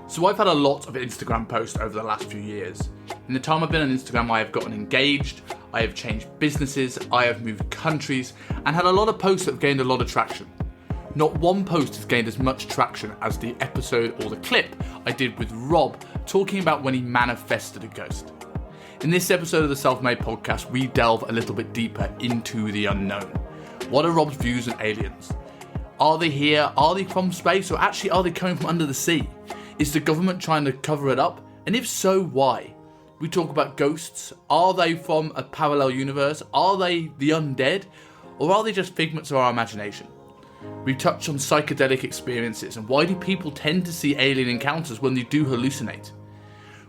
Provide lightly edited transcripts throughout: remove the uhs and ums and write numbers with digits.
So I've had a lot of Instagram posts over the last few years. In the time I've been on Instagram, I have gotten engaged, I have changed businesses, I have moved countries, and had a lot of posts that have gained a lot of traction. Not one post has gained as much traction as the episode or the clip I did with Robb talking about when he manifested a ghost. In this episode of the Self-Made Podcast, we delve a little bit deeper into the unknown. What are Robb's views on aliens? Are they here? Are they from space? Or actually are they coming from under the sea? Is the government trying to cover it up? And if so, why? We talk about ghosts. Are they from a parallel universe? Are they the undead? Or are they just figments of our imagination? We touch on psychedelic experiences and why do people tend to see alien encounters when they do hallucinate?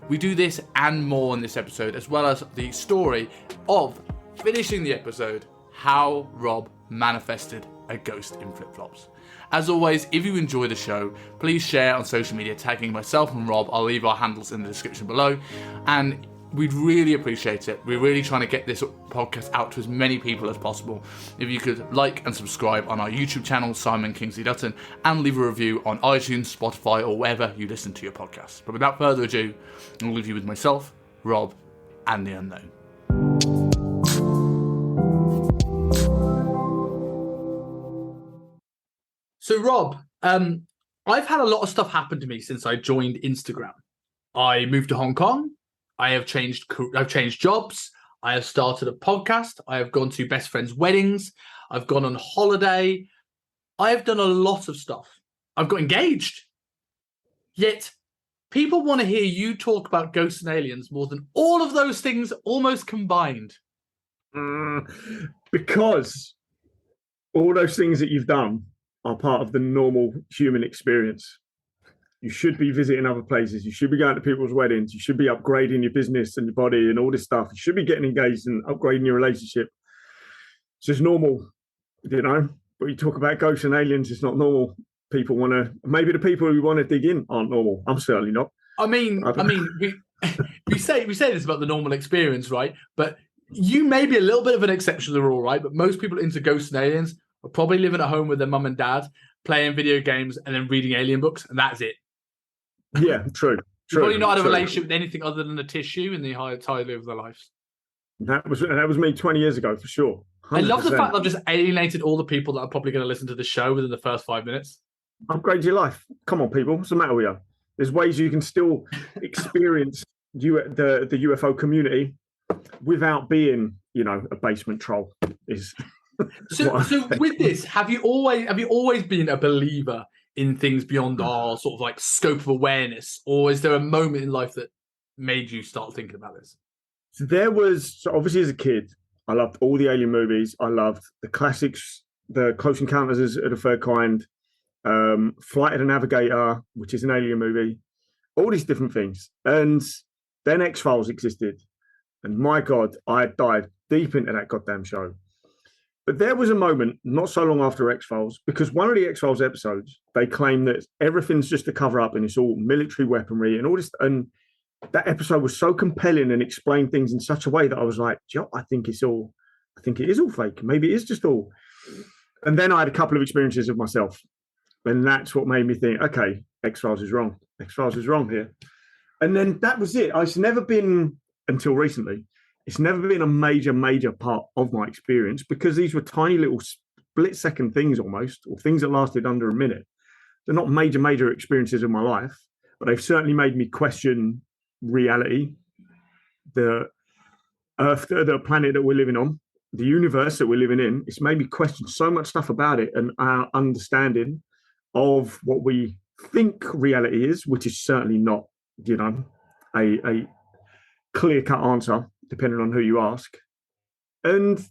We do this and more in this episode, as well as the story of finishing the episode, how Robb manifested a ghost in flip-flops. As always, if you enjoy the show, please share on social media, tagging myself and Robb. I'll leave our handles in the description below. And we'd really appreciate it. We're really trying to get this podcast out to as many people as possible. If you could like and subscribe on our YouTube channel, Simon Kingsley Dutton, and leave a review on iTunes, Spotify, or wherever you listen to your podcasts. But without further ado, I'll leave you with myself, Robb, and the unknown. So Robb, I've had a lot of stuff happen to me since I joined Instagram. I moved to Hong Kong. I have changed jobs. I have started a podcast. I have gone to best friends' weddings. I've gone on holiday. I have done a lot of stuff. I've got engaged. Yet people want to hear you talk about ghosts and aliens more than all of those things almost combined. Because all those things that you've done are part of the normal human experience. You should be visiting other places. You should be going to people's weddings. You should be upgrading your business and your body and all this stuff. You should be getting engaged and upgrading your relationship. It's just normal, you know. But you talk about ghosts and aliens, it's not normal. People want to, maybe the people who want to dig in aren't normal. I'm certainly not. I mean, we say this about the normal experience, right? But you may be a little bit of an exception to the rule, right? But most people into ghosts and aliens are probably living at home with their mum and dad, playing video games, and then reading alien books, and that's it. Yeah, true. You've probably not had a relationship with anything other than a tissue in the entirety of their lives. That was me 20 years ago, for sure. 100%. I love the fact that I've just alienated all the people that are probably going to listen to the show within the first 5 minutes. Upgrade your life. Come on, people. What's the matter with you? There's ways you can still experience the UFO community without being, a basement troll. So with this, have you always been a believer in things beyond our sort of like scope of awareness, or is there a moment in life that made you start thinking about this? So obviously as a kid, I loved all the alien movies. I loved the classics, the Close Encounters of the Third Kind, Flight of the Navigator, which is an alien movie, all these different things. And then X-Files existed. And my God, I dived deep into that goddamn show. But there was a moment not so long after X-Files, because one of the X-Files episodes, they claim that everything's just a cover-up and it's all military weaponry and all this. And that episode was so compelling and explained things in such a way that I was like, I think it is all fake. Maybe it is just all. And then I had a couple of experiences of myself. And that's what made me think, okay, X-Files is wrong. X-Files is wrong here. And then that was it. It's never been, until recently, it's never been a major part of my experience, because these were tiny little split-second things almost, or things that lasted under a minute. They're not major experiences of my life, but they've certainly made me question reality, the Earth, the planet that we're living on, the universe that we're living in. It's made me question so much stuff about it and our understanding of what we think reality is, which is certainly not, a clear-cut answer, depending on who you ask. And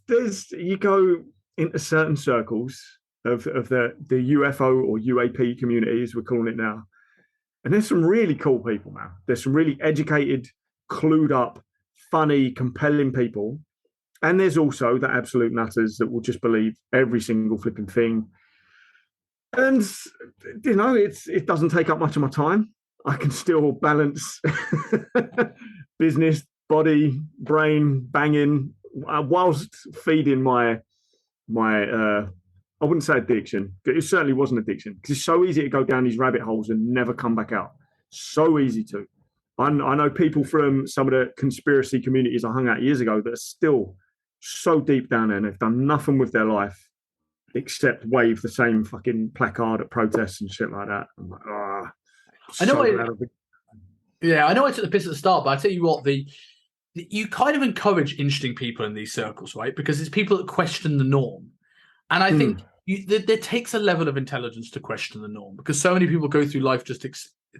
you go into certain circles of the UFO or UAP community, as we're calling it now. And there's some really cool people, man. There's some really educated, clued up, funny, compelling people. And there's also the absolute nutters that will just believe every single flipping thing. And, it doesn't take up much of my time. I can still balance business, body, brain, banging, whilst feeding my I wouldn't say addiction. It certainly wasn't addiction, because it's so easy to go down these rabbit holes and never come back out. So easy to. I know people from some of the conspiracy communities I hung out years ago that are still so deep down there and they've done nothing with their life except wave the same fucking placard at protests and shit like that. I'm like, I know. I know I took the piss at the start, but I tell you what, you kind of encourage interesting people in these circles, right? Because it's people that question the norm, and I think there takes a level of intelligence to question the norm, because so many people go through life just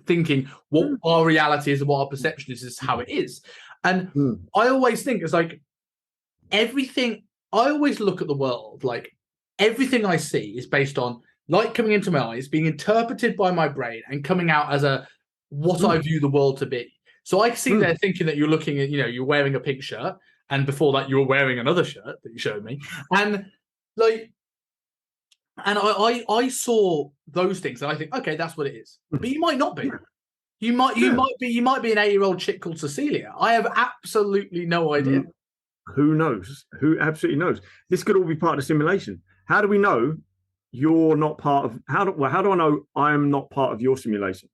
thinking what our reality is and what our perception is how it is. And I always think it's like everything. I always look at the world like everything I see is based on light coming into my eyes, being interpreted by my brain, and coming out as what I view the world to be. So I see there thinking that you're looking at, you're wearing a pink shirt, and before that you were wearing another shirt that you showed me, and I saw those things, and I think, okay, that's what it is. But you might not be. You might be an 8-year-old chick called Cecilia. I have absolutely no idea. Who knows? Who absolutely knows? This could all be part of the simulation. How do we know you're not part of? How do I know I'm not part of your simulation?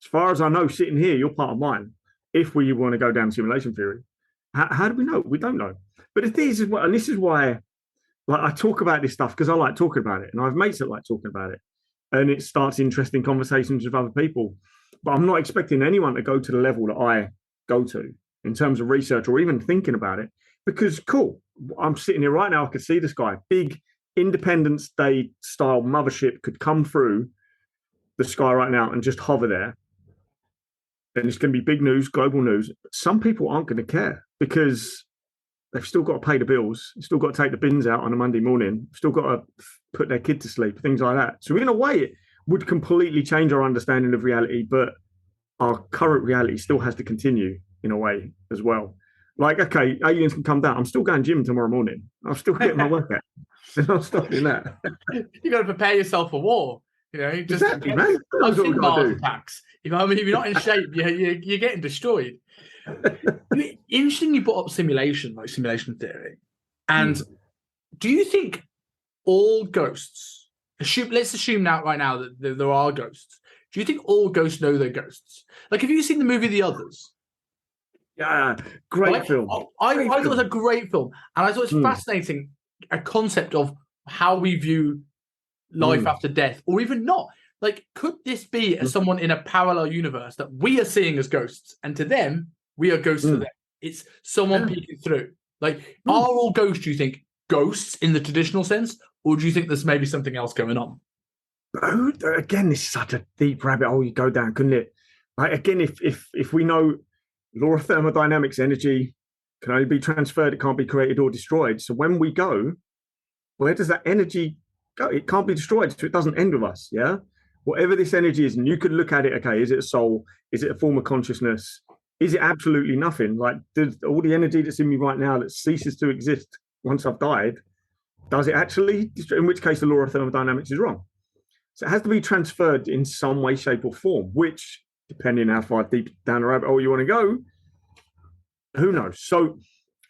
As far as I know, sitting here, you're part of mine. If we want to go down simulation theory, how do we know? We don't know. But this is why, like, I talk about this stuff because I like talking about it, and I have mates that like talking about it, and it starts interesting conversations with other people. But I'm not expecting anyone to go to the level that I go to in terms of research or even thinking about it. Because cool, I'm sitting here right now. I could see the sky. Big Independence Day style mothership could come through the sky right now and just hover there. And it's going to be big news, global news. But some people aren't going to care because they've still got to pay the bills, still got to take the bins out on a Monday morning, still got to put their kid to sleep, things like that. So in a way, it would completely change our understanding of reality, but our current reality still has to continue in a way as well. Like, okay, aliens can come down. I'm still going gym tomorrow morning. I'm still getting my workout. And I'm stopping that. You got to prepare yourself for war. Exactly, man. I've seen Mars attacks. If you're not in shape, you're getting destroyed. Interesting, you brought up simulation theory. And do you think all ghosts? Let's assume right now that there are ghosts. Do you think all ghosts know they're ghosts? Like, have you seen the movie The Others? Yeah, great film. I thought it was a great film, and I thought it's fascinating a concept of how we view life after death, or even not. Like, could this be someone in a parallel universe that we are seeing as ghosts, and to them, we are ghosts to them? It's someone peeking through. Like, are all ghosts, do you think, ghosts in the traditional sense, or do you think there's maybe something else going on? Again, this is such a deep rabbit hole you go down, couldn't it? Like, again, if we know law of thermodynamics, energy can only be transferred, it can't be created or destroyed. So when we go, where does that energy go? It can't be destroyed, so it doesn't end with us, yeah? Whatever this energy is, and you could look at it, okay, is it a soul? Is it a form of consciousness? Is it absolutely nothing? Like, does all the energy that's in me right now that ceases to exist once I've died, does it actually destroy? In which case the law of thermodynamics is wrong. So it has to be transferred in some way, shape, or form, which, depending on how far deep down the rabbit hole you want to go, who knows? So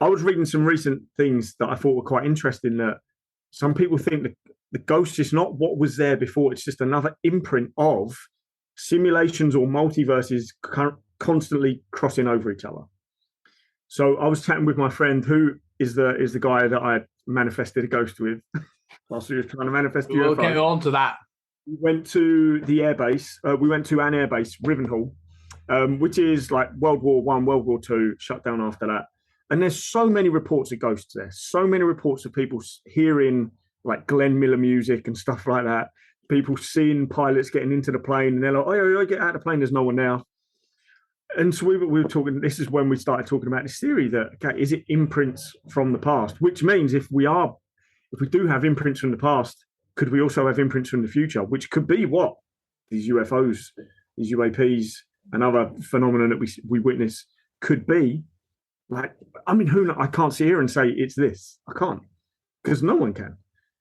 I was reading some recent things that I thought were quite interesting, that some people think that the ghost is not what was there before. It's just another imprint of simulations or multiverses constantly crossing over each other. So I was chatting with my friend who is the guy that I manifested a ghost with whilst he was trying to manifest UFO. We'll get on to that. We went to the airbase. We went to an airbase, Rivenhall, which is like World War I, World War II, shut down after that. And there's so many reports of ghosts there. So many reports of people hearing like Glenn Miller music and stuff like that. People seeing pilots getting into the plane, and they're like, "Oh, get out of the plane. There's no one there." And so we were talking. This is when we started talking about this theory that, okay, is it imprints from the past? Which means if we do have imprints from the past, could we also have imprints from the future? Which could be what these UFOs, these UAPs, and other phenomena that we witness could be. Like, I mean, I can't sit here and say it's this. I can't, because no one can.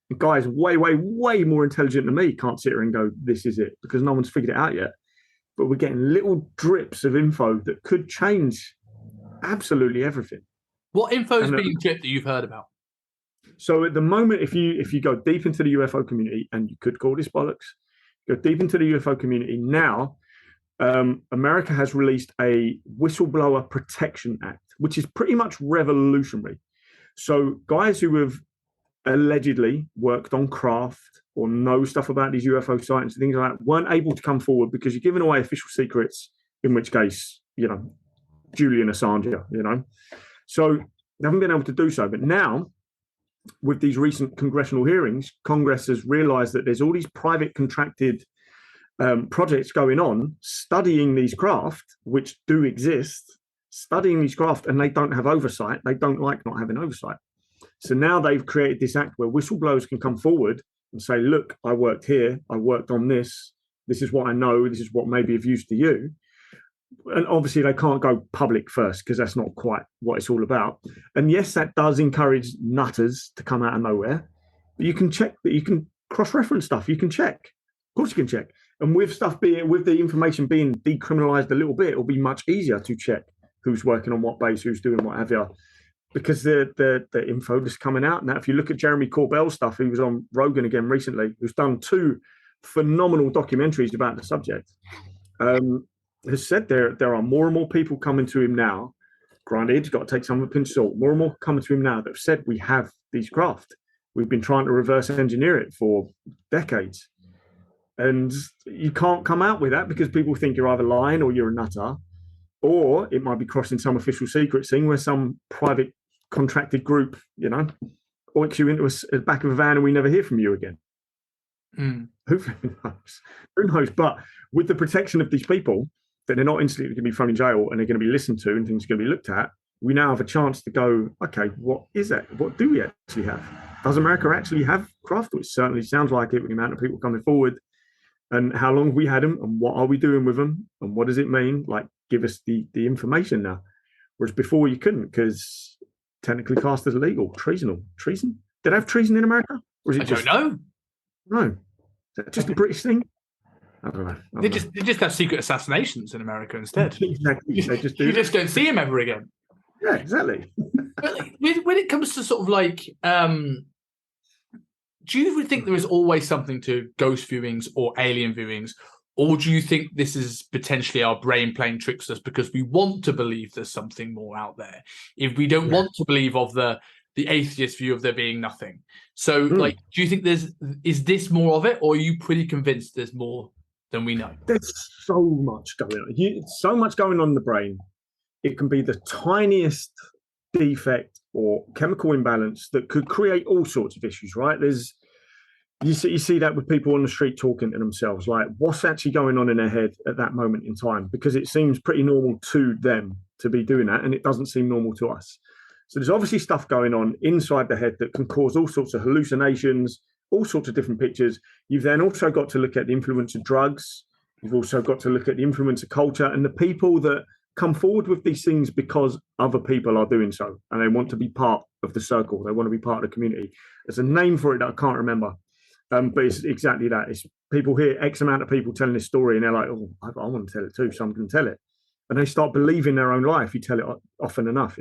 The guys way, way, way more intelligent than me can't sit here and go, this is it, because no one's figured it out yet. But we're getting little drips of info that could change absolutely everything. What info is being dripped that you've heard about? So at the moment, if you go deep into the UFO community, and you could call this bollocks, go deep into the UFO community now, America has released a Whistleblower Protection Act, which is pretty much revolutionary. So guys who have allegedly worked on craft or know stuff about these UFO sightings and things like that weren't able to come forward because you're giving away official secrets, in which case, Julian Assange, So they haven't been able to do so. But now, with these recent congressional hearings, Congress has realized that there's all these private contracted projects going on, studying these craft, which do exist, studying these craft, and they don't have oversight. They don't like not having oversight. So now they've created this act where whistleblowers can come forward and say, look, I worked here, I worked on this, this is what I know, this is what may be of use to you. And obviously they can't go public first because that's not quite what it's all about. And yes, that does encourage nutters to come out of nowhere, but you can check that, you can cross-reference stuff, you can check. Of course you can check. And with the information being decriminalized a little bit, it'll be much easier to check who's working on what base, who's doing what have you, because the info is coming out. Now, if you look at Jeremy Corbell's stuff, he was on Rogan again recently, who's done 2 phenomenal documentaries about the subject, has said there are more and more people coming to him now. Granted, you've got to take some of a pinch of salt. More and more coming to him now that have said we have these craft. We've been trying to reverse engineer it for decades. And you can't come out with that because people think you're either lying or you're a nutter, or it might be crossing some official secret thing where some private contracted group, oinks you into the back of a van and we never hear from you again. Who knows? Who knows? But with the protection of these people, that they're not instantly going to be thrown in jail and they're going to be listened to and things are going to be looked at, we now have a chance to go, okay, what is that? What do we actually have? Does America actually have craft? Which certainly sounds like it with the amount of people coming forward. And how long have we had them and what are we doing with them and what does it mean? Like, give us the information now. Whereas before you couldn't because technically classed as illegal. Treason? Did they have treason in America? Or is it don't know. No. Is that just a British thing? I don't know. They just have secret assassinations in America instead. Exactly. They just do. You just don't see them ever again. Yeah, exactly. But when it comes to sort of like... do you think there is always something to ghost viewings or alien viewings, or do you think this is potentially our brain playing tricks us because we want to believe there's something more out there? If we don't want to believe of the atheist view of there being nothing. So, do you think is this more of it, or are you pretty convinced there's more than we know? There's so much going on. So much going on in the brain. It can be the tiniest defect or chemical imbalance that could create all sorts of issues, right? You see that with people on the street talking to themselves, like what's actually going on in their head at that moment in time, because it seems pretty normal to them to be doing that, and it doesn't seem normal to us. So there's obviously stuff going on inside the head that can cause all sorts of hallucinations, all sorts of different pictures. You've then also got to look at the influence of drugs. You've also got to look at the influence of culture and the people that come forward with these things because other people are doing so and they want to be part of the circle. They want to be part of the community. There's a name for it that I can't remember, but it's exactly that. It's people hear X amount of people telling this story and they're like, oh, I want to tell it too, so I'm going to tell it. And they start believing their own lie if you tell it often enough,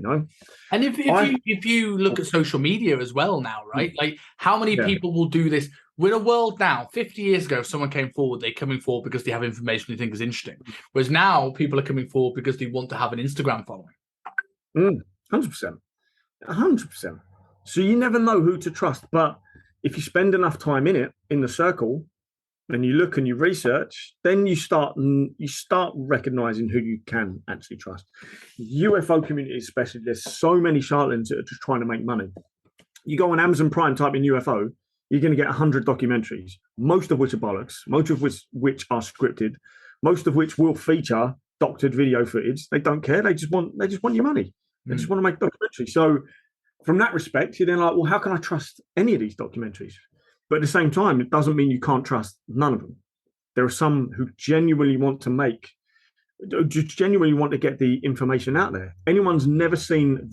And if you look at social media as well now, right? Like how many people will do this? We're in a world now, 50 years ago, if someone came forward, they're coming forward because they have information they think is interesting. Whereas now people are coming forward because they want to have an Instagram following. 100%. 100%. So you never know who to trust. But if you spend enough time in the circle, and you look and you research, then you start recognizing who you can actually trust. UFO community especially, there's so many charlatans that are just trying to make money. You go on Amazon Prime, type in UFO, you're going to get 100 documentaries, most of which are bollocks, most of which are scripted, most of which will feature doctored video footage. They don't care. They just want your money. They just want to make documentaries. So from that respect, you're then like, well, how can I trust any of these documentaries? But at the same time, it doesn't mean you can't trust none of them. There are some who genuinely want to get the information out there. Anyone's never seen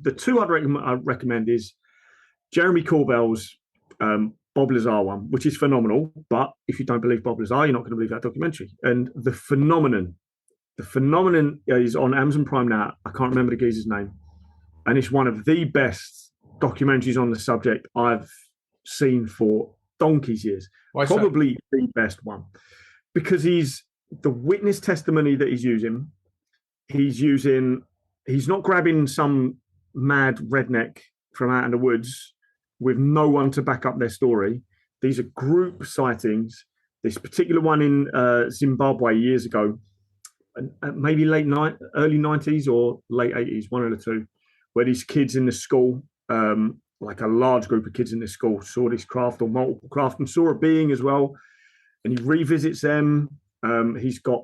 the 2 I'd recommend is Jeremy Corbell's Bob Lazar one, which is phenomenal. But if you don't believe Bob Lazar, you're not going to believe that documentary. And the phenomenon is on Amazon Prime now. I can't remember the geezer's name. And it's one of the best documentaries on the subject I've seen for donkey's years. Why probably so? The best one, because he's the witness testimony that he's using, he's not grabbing some mad redneck from out in the woods with no one to back up their story. These are group sightings. This particular one in Zimbabwe years ago, maybe early 90s or late 80s, one of the two, where these kids in the school, like a large group of kids in the school, saw this craft or multiple craft and saw a being as well. And he revisits them. He's got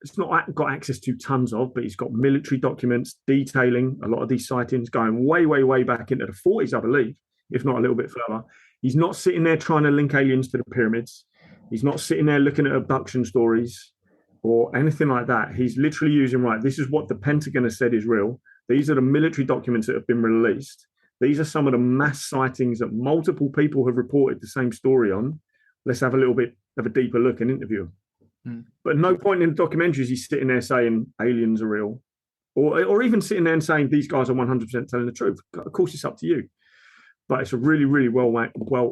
it's not got access to tons of, but he's got military documents detailing a lot of these sightings going way, way, way back into the 40s, I believe, if not a little bit further. He's not sitting there trying to link aliens to the pyramids. He's not sitting there looking at abduction stories or anything like that. He's literally using, right, this is what the Pentagon has said is real. These are the military documents that have been released. These are some of the mass sightings that multiple people have reported the same story on. Let's have a little bit of a deeper look and interview him. But no point in the documentaries he's sitting there saying aliens are real, or even sitting there and saying these guys are 100% telling the truth. Of course, it's up to you. But it's a really, really well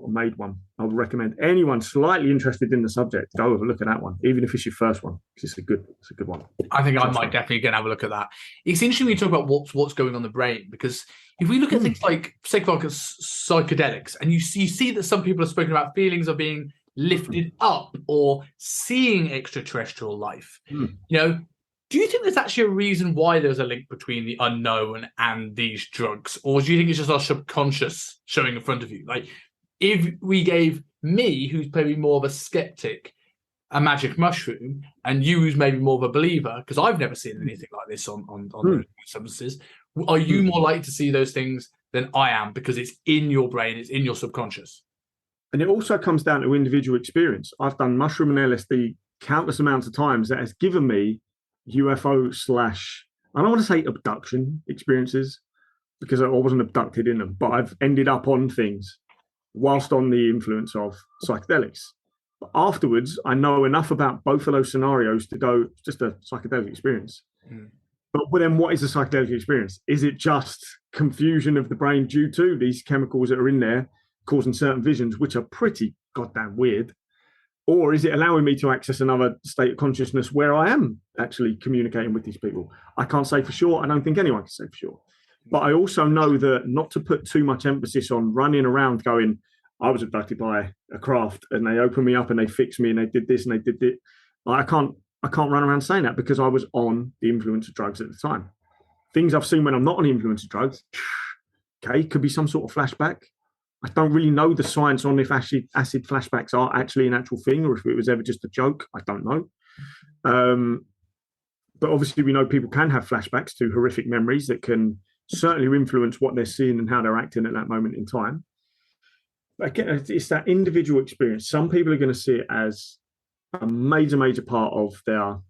made one. I would recommend anyone slightly interested in the subject go have a look at that one, even if it's your first one, because it's a good one. I think I might definitely go and have a look at that. It's interesting when you talk about what's going on in the brain, because if we look at things like psychedelics, and you see that some people have spoken about feelings of being lifted up or seeing extraterrestrial life, do you think there's actually a reason why there's a link between the unknown and these drugs? Or do you think it's just our subconscious showing in front of you? Like, if we gave me, who's maybe more of a skeptic, a magic mushroom, and you, who's maybe more of a believer, because I've never seen anything like this on those substances, are you more likely to see those things than I am, because it's in your brain, it's in your subconscious? And it also comes down to individual experience. I've done mushroom and LSD countless amounts of times that has given me UFO / I don't want to say abduction experiences, because I wasn't abducted in them, but I've ended up on things whilst on the influence of psychedelics. But afterwards, I know enough about both of those scenarios to go, it's just a psychedelic experience. But then what is a psychedelic experience? Is it just confusion of the brain due to these chemicals that are in there causing certain visions, which are pretty goddamn weird? Or is it allowing me to access another state of consciousness where I am actually communicating with these people? I can't say for sure. I don't think anyone can say for sure. But I also know that not to put too much emphasis on running around going, I was abducted by a craft and they opened me up and they fixed me and they did this and they did it. I can't run around saying that, because I was on the influence of drugs at the time. Things I've seen when I'm not on the influence of drugs, okay, could be some sort of flashback. I don't really know the science on if acid flashbacks are actually an actual thing or if it was ever just a joke. I don't know. But obviously we know people can have flashbacks to horrific memories that can certainly influence what they're seeing and how they're acting at that moment in time. But again, it's that individual experience. Some people are going to see it as a major part of their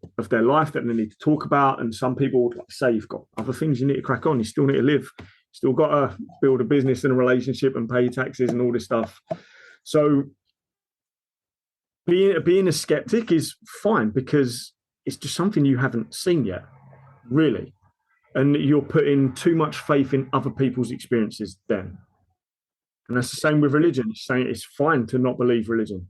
life that they need to talk about. And some people would say, you've got other things you need to crack on. You still need to live. Still got to build a business and a relationship and pay taxes and all this stuff. So being a skeptic is fine, because it's just something you haven't seen yet, really. And you're putting too much faith in other people's experiences then. And that's the same with religion. It's saying it's fine to not believe religion.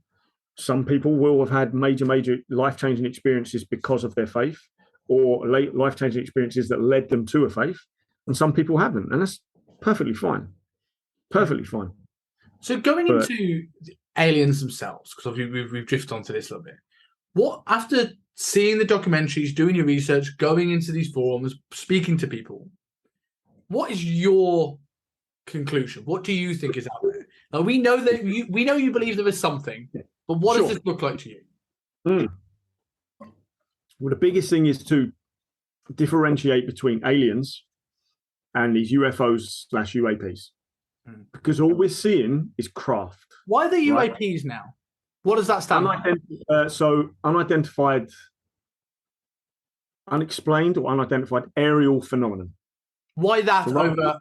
Some people will have had major life-changing experiences because of their faith, or life-changing experiences that led them to a faith. And some people haven't, and that's perfectly fine. Perfectly fine. So going into the aliens themselves, because we've drifted onto this a little bit. What, after seeing the documentaries, doing your research, going into these forums, speaking to people, what is your conclusion? What do you think is out there? Now, we know you believe there is something, but what does this look like to you? Well, the biggest thing is to differentiate between aliens and these UFOs / UAPs, because all we're seeing is craft. Why are they UAPs now? What does that stand for? So unidentified, unexplained or unidentified aerial phenomenon. Why that over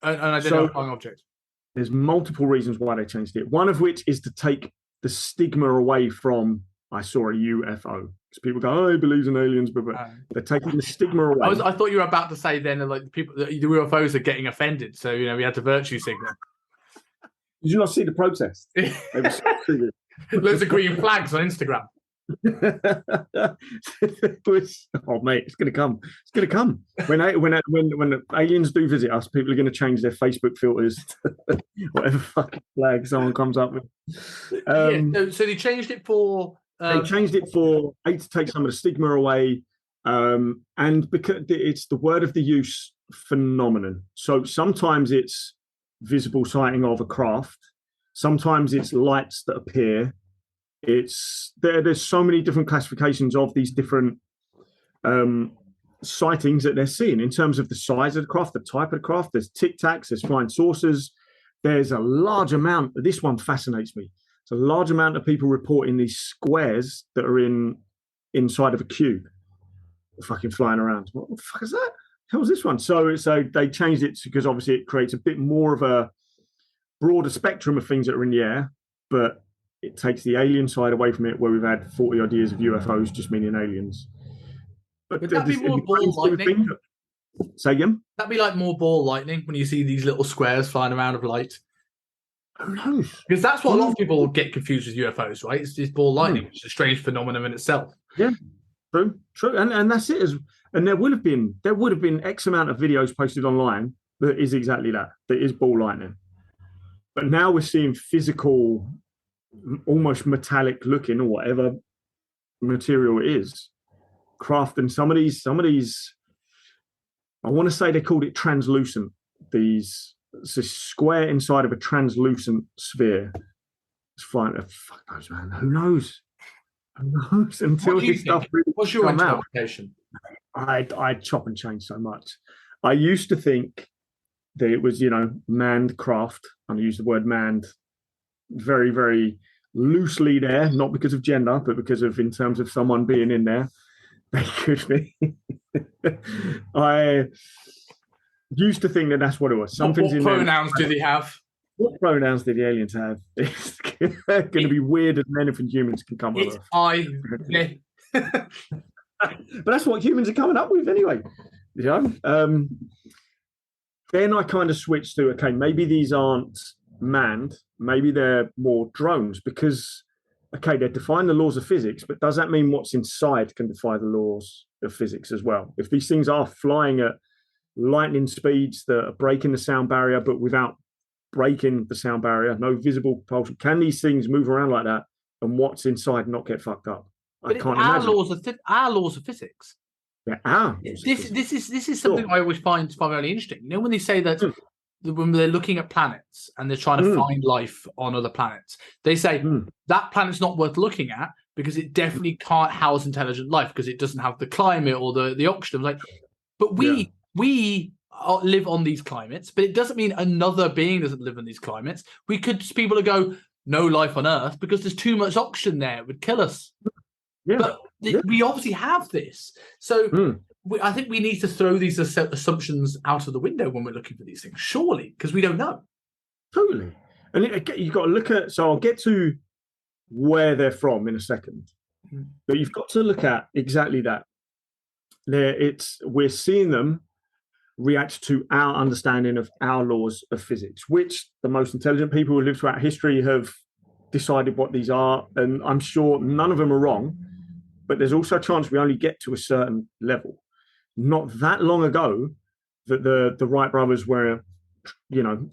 an identifying object? There's multiple reasons why they changed it. One of which is to take the stigma away from I saw a UFO. Because people go, oh, he believes in aliens, but they're taking the stigma away. I thought you were about to say then, like, the UFOs are getting offended, so we had to virtue signal. Did you not see the protest? Loads of green flags on Instagram. Oh mate, it's gonna come. It's gonna come. When aliens do visit us, people are gonna change their Facebook filters to whatever fucking flag someone comes up with. Yeah. So they changed it for. They changed it for A, to take some of the stigma away, and because it's the word of the use phenomenon. So sometimes it's visible sighting of a craft, sometimes it's lights that appear. There's so many different classifications of these different sightings that they're seeing in terms of the size of the craft, the type of the craft. There's tic tacs, there's flying saucers. There's a large amount. This one fascinates me. It's a large amount of people reporting these squares that are inside of a cube, fucking flying around. What the fuck is that? How's this one? So they changed it because obviously it creates a bit more of a broader spectrum of things that are in the air, but it takes the alien side away from it, where we've had 40 odd years of UFOs just meaning aliens. But would that be more ball lightning? Say again? That'd be like more ball lightning when you see these little squares flying around of light. Who knows? Because that's what a lot of people get confused with UFOs, right? It's ball lightning, which is a strange phenomenon in itself. Yeah, true, and that's it. And there would have been X amount of videos posted online that is exactly that. That is ball lightning. But now we're seeing physical, almost metallic looking or whatever material it is, craft. And some of these, I want to say they called it translucent. It's a square inside of a translucent sphere. It's fine. Fuck knows, man. Who knows? Who knows? Until this stuff really what's your interpretation? I chop and change so much. I used to think that it was, manned craft. And I use the word manned very, very loosely there, not because of gender, but because of in terms of someone being in there. They could be. I used to think that that's what it was. Something's what in pronouns there. do they have? What pronouns did the aliens have? It's going to be weirder than anything humans can come up with. But that's what humans are coming up with anyway. Then I kind of switched to, okay, maybe these aren't manned. Maybe they're more drones because, okay, they define the laws of physics, but does that mean what's inside can defy the laws of physics as well? If these things are flying at lightning speeds that are breaking the sound barrier, but without breaking the sound barrier, no visible propulsion, can these things move around like that and what's inside not get fucked up? But I can't imagine. Our laws of physics. Yeah, this is something I always find really interesting. When they say that when they're looking at planets and they're trying to find life on other planets, they say that planet's not worth looking at because it definitely can't house intelligent life because it doesn't have the climate or the oxygen. But we live on these climates, but it doesn't mean another being doesn't live in these climates. People would go, no life on Earth because there's too much oxygen there. It would kill us. Yeah. But we obviously have this. So I think we need to throw these assumptions out of the window when we're looking for these things, surely, because we don't know. Totally. And you've got to look at, so I'll get to where they're from in a second, but you've got to look at exactly that. We're seeing them react to our understanding of our laws of physics, which the most intelligent people who live throughout history have decided what these are. And I'm sure none of them are wrong, but there's also a chance we only get to a certain level. Not that long ago that the Wright brothers were,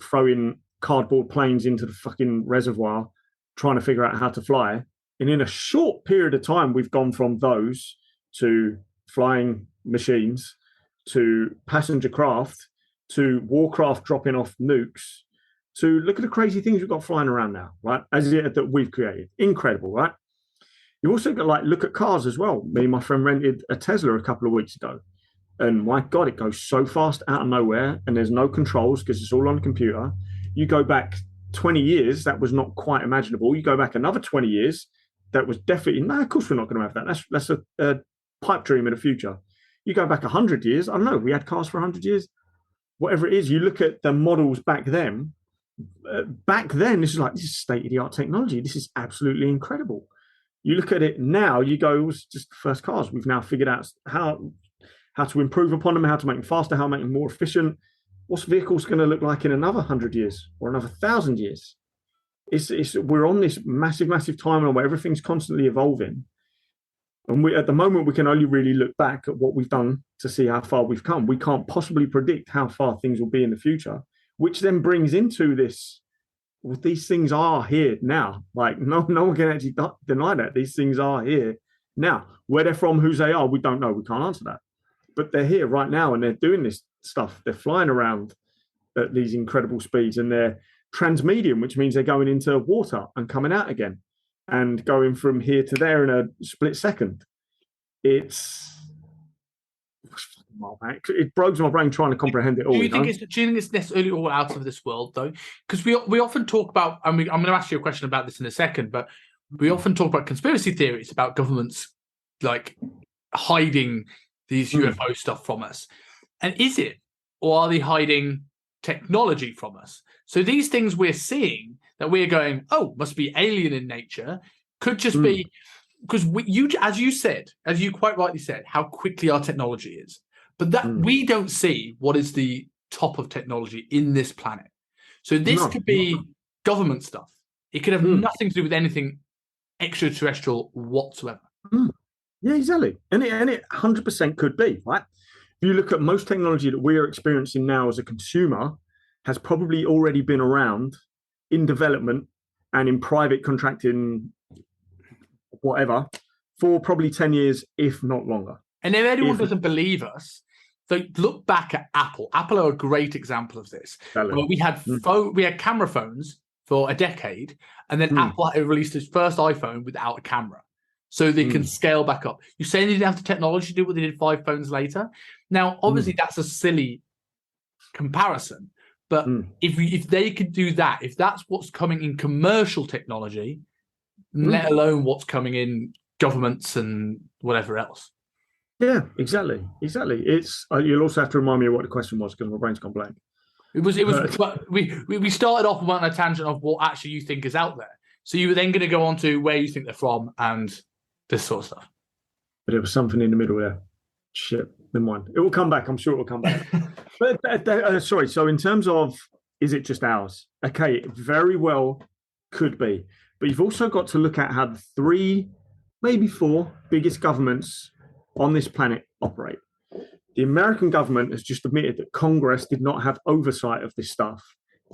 throwing cardboard planes into the fucking reservoir, trying to figure out how to fly. And in a short period of time, we've gone from those to flying machines, to passenger craft, to warcraft dropping off nukes, to look at the crazy things we've got flying around now, right? That we've created. Incredible, right? You also got look at cars as well. Me and my friend rented a Tesla a couple of weeks ago. And my God, it goes so fast out of nowhere and there's no controls because it's all on the computer. You go back 20 years, that was not quite imaginable. You go back another 20 years, that was definitely, no, of course we're not going to have that. That's a pipe dream of the future. You go back 100 years, I don't know, we had cars for 100 years. Whatever it is, you look at the models back then, this is state-of-the-art technology. This is absolutely incredible. You look at it now, you go, it was just the first cars. We've now figured out how to improve upon them, how to make them faster, how to make them more efficient. What's vehicles going to look like in another 100 years or another 1,000 years? We're on this massive, massive timeline where everything's constantly evolving. And at the moment, we can only really look back at what we've done to see how far we've come. We can't possibly predict how far things will be in the future, which then brings into this. Well, these things are here now. Like no one can actually deny that these things are here now. Where they're from, whose they are, we don't know. We can't answer that. But they're here right now, and they're doing this stuff. They're flying around at these incredible speeds, and they're transmedium, which means they're going into water and coming out again, and going from here to there in a split second. It blows my brain trying to comprehend it all. Do you think it's necessarily all out of this world, though? Because we often talk about, and I'm going to ask you a question about this in a second, but we often talk about conspiracy theories about governments like hiding these UFO stuff from us. And is it, or are they hiding technology from us? So these things we're seeing that we're going, oh, must be alien in nature, could just be because as you quite rightly said, how quickly our technology is. But that we don't see what is the top of technology in this planet. So this could be government stuff. It could have nothing to do with anything extraterrestrial whatsoever. Yeah, exactly. And it 100% could be, right? If you look at most technology that we're experiencing now as a consumer has probably already been around in development and in private contracting, whatever, for probably 10 years, if not longer. And if anyone doesn't believe us, so look back at Apple. Apple are a great example of this. Where we had camera phones for a decade, and then Apple released its first iPhone without a camera. So they can scale back up. You say they didn't have the technology to do what they did 5 phones later. Now, obviously, that's a silly comparison. But if they could do that, if that's what's coming in commercial technology, let alone what's coming in governments and whatever else. Yeah, exactly. It's you'll also have to remind me of what the question was because my brain's gone blank. It was. We started off on a tangent of what actually you think is out there. So you were then going to go on to where you think they're from and this sort of stuff. But there was something in the middle there. Shit, never mind. It will come back. I'm sure it will come back. But sorry. So in terms of, is it just ours? Okay, it very well could be. But you've also got to look at how the 3, maybe 4 biggest governments on this planet operate. The American government has just admitted that Congress did not have oversight of this stuff.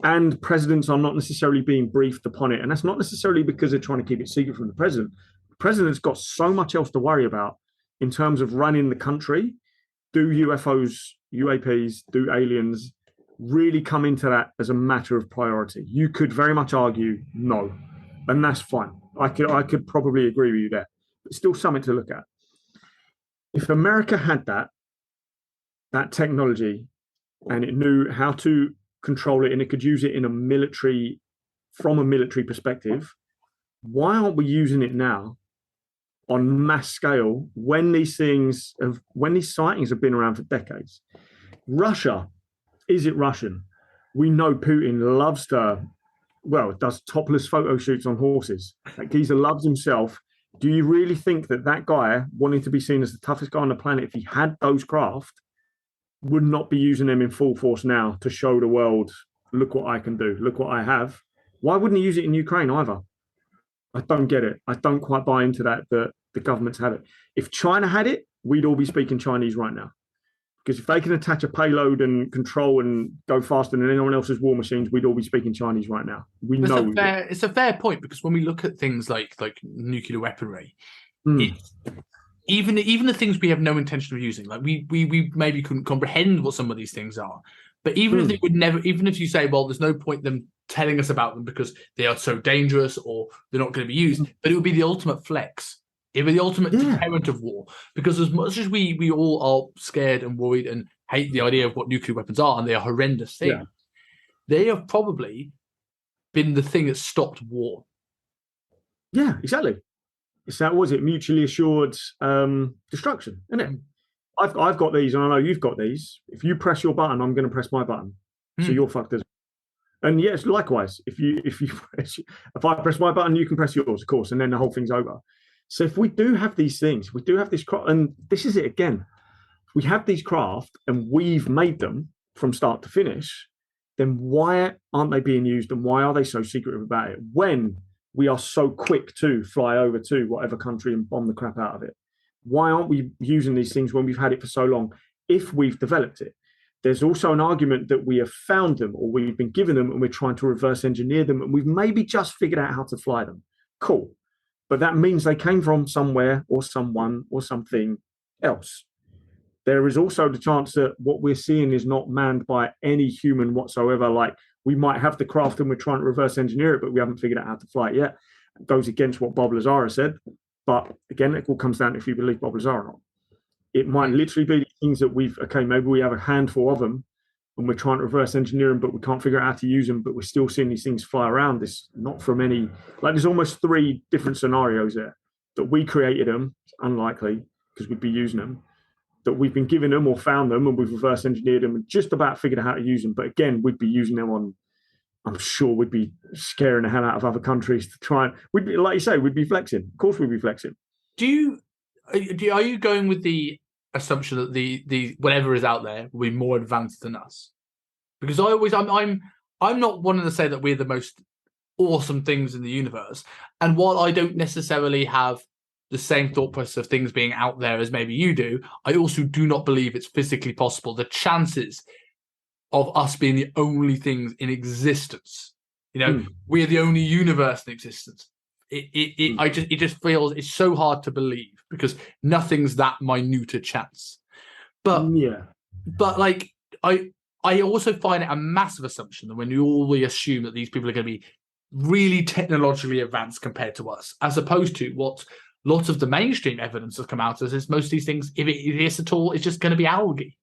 And presidents are not necessarily being briefed upon it. And that's not necessarily because they're trying to keep it secret from the president. The president's got so much else to worry about in terms of running the country. Do UFOs, UAPs, do aliens really come into that as a matter of priority? You could very much argue no, and that's fine. I could probably agree with you there. But still something to look at. If America had that technology and it knew how to control it and it could use it from a military perspective, why aren't we using it now on mass scale when these sightings have been around for decades? Russia, is it Russian? We know Putin loves does topless photo shoots on horses. That geezer loves himself. Do you really think that guy, wanting to be seen as the toughest guy on the planet, if he had those craft, would not be using them in full force now to show the world, look what I can do, look what I have? Why wouldn't he use it in Ukraine either? I don't get it. I don't quite buy into that the governments have it. If China had it, we'd all be speaking Chinese right now. Because if they can attach a payload and control and go faster than anyone else's war machines, we'd all be speaking Chinese right now. It's a fair point, because when we look at things like nuclear weaponry, even the things we have no intention of using, like we maybe couldn't comprehend what some of these things are. But even if they would never, even if you say, well, there's no point them telling us about them because they are so dangerous or they're not going to be used, but it would be the ultimate flex. It would be the ultimate deterrent of war. Because as much as we all are scared and worried and hate the idea of what nuclear weapons are, and they are horrendous things, they have probably been the thing that stopped war. Yeah, exactly. It's that, was it mutually assured destruction, isn't it? I've got these, and I know you've got these. If you press your button, I'm going to press my button, so you're fucked as well. And yes, likewise, if I press my button, you can press yours, of course, and then the whole thing's over. So if we do have these things, we do have this craft, and this is it again. We have these craft, and we've made them from start to finish. Then why aren't they being used, and why are they so secretive about it? When we are so quick to fly over to whatever country and bomb the crap out of it. Why aren't we using these things when we've had it for so long if we've developed it? There's also an argument that we have found them or we've been given them and we're trying to reverse engineer them and we've maybe just figured out how to fly them. Cool. But that means they came from somewhere or someone or something else. There is also the chance that what we're seeing is not manned by any human whatsoever. Like we might have the craft and we're trying to reverse engineer it, but we haven't figured out how to fly it yet. It goes against what Bob Lazar said. But again, it all comes down to if you believe Bob Lazar or not. It might literally be things that maybe we have a handful of them and we're trying to reverse engineer them, but we can't figure out how to use them, but we're still seeing these things fly around. This not from any, like there's almost 3 different scenarios there that we created them. It's unlikely because we'd be using them, that we've been given them or found them and we've reverse engineered them and just about figured out how to use them. But again, we'd be using them on, I'm sure we'd be scaring the hell out of other countries to try and, we'd be, like you say, we'd be flexing. Of course we'd be flexing. Are you going with the assumption that the whatever is out there will be more advanced than us? Because I'm not wanting to say that we're the most awesome things in the universe. And while I don't necessarily have the same thought process of things being out there as maybe you do, I also do not believe it's physically possible. The chances of us being the only things in existence, we're the only universe in existence. It just feels it's so hard to believe because nothing's that minute a chance. But like I also find it a massive assumption that when you always assume that these people are going to be really technologically advanced compared to us, as opposed to what lots of the mainstream evidence has come out as is most of these things, if it is at all, it's just going to be algae.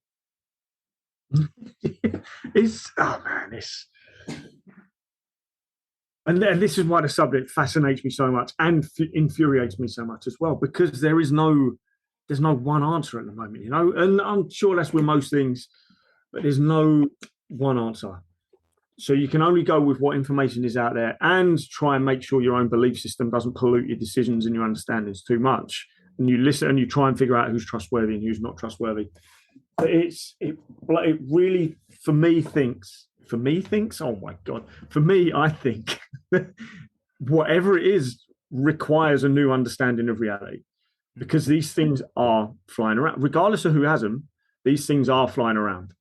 And this is why the subject fascinates me so much and infuriates me so much as well, because there's no one answer at the moment, and I'm sure that's with most things, but there's no one answer. So you can only go with what information is out there and try and make sure your own belief system doesn't pollute your decisions and your understandings too much. And you listen and you try and figure out who's trustworthy and who's not trustworthy. But it really, for me, oh my God. For me, I think whatever it is requires a new understanding of reality because these things are flying around. Regardless of who has them, these things are flying around.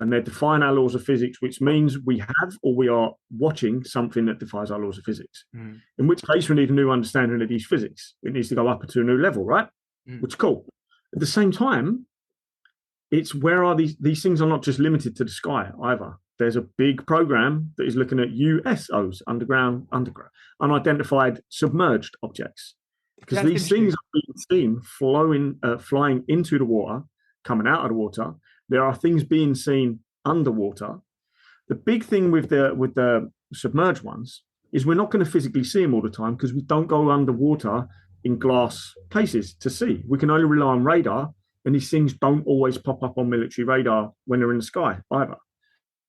And they define our laws of physics, which means we have or we are watching something that defies our laws of physics. In which case, we need a new understanding of these physics. It needs to go up to a new level, right? Which is cool. At the same time, it's where are these things are not just limited to the sky either. There's a big program that is looking at USOs, underground, unidentified submerged objects. Because these things are being seen flying into the water, coming out of the water. There are things being seen underwater. The big thing with the submerged ones is we're not going to physically see them all the time because we don't go underwater in glass cases to see. We can only rely on radar, and these things don't always pop up on military radar when they're in the sky either.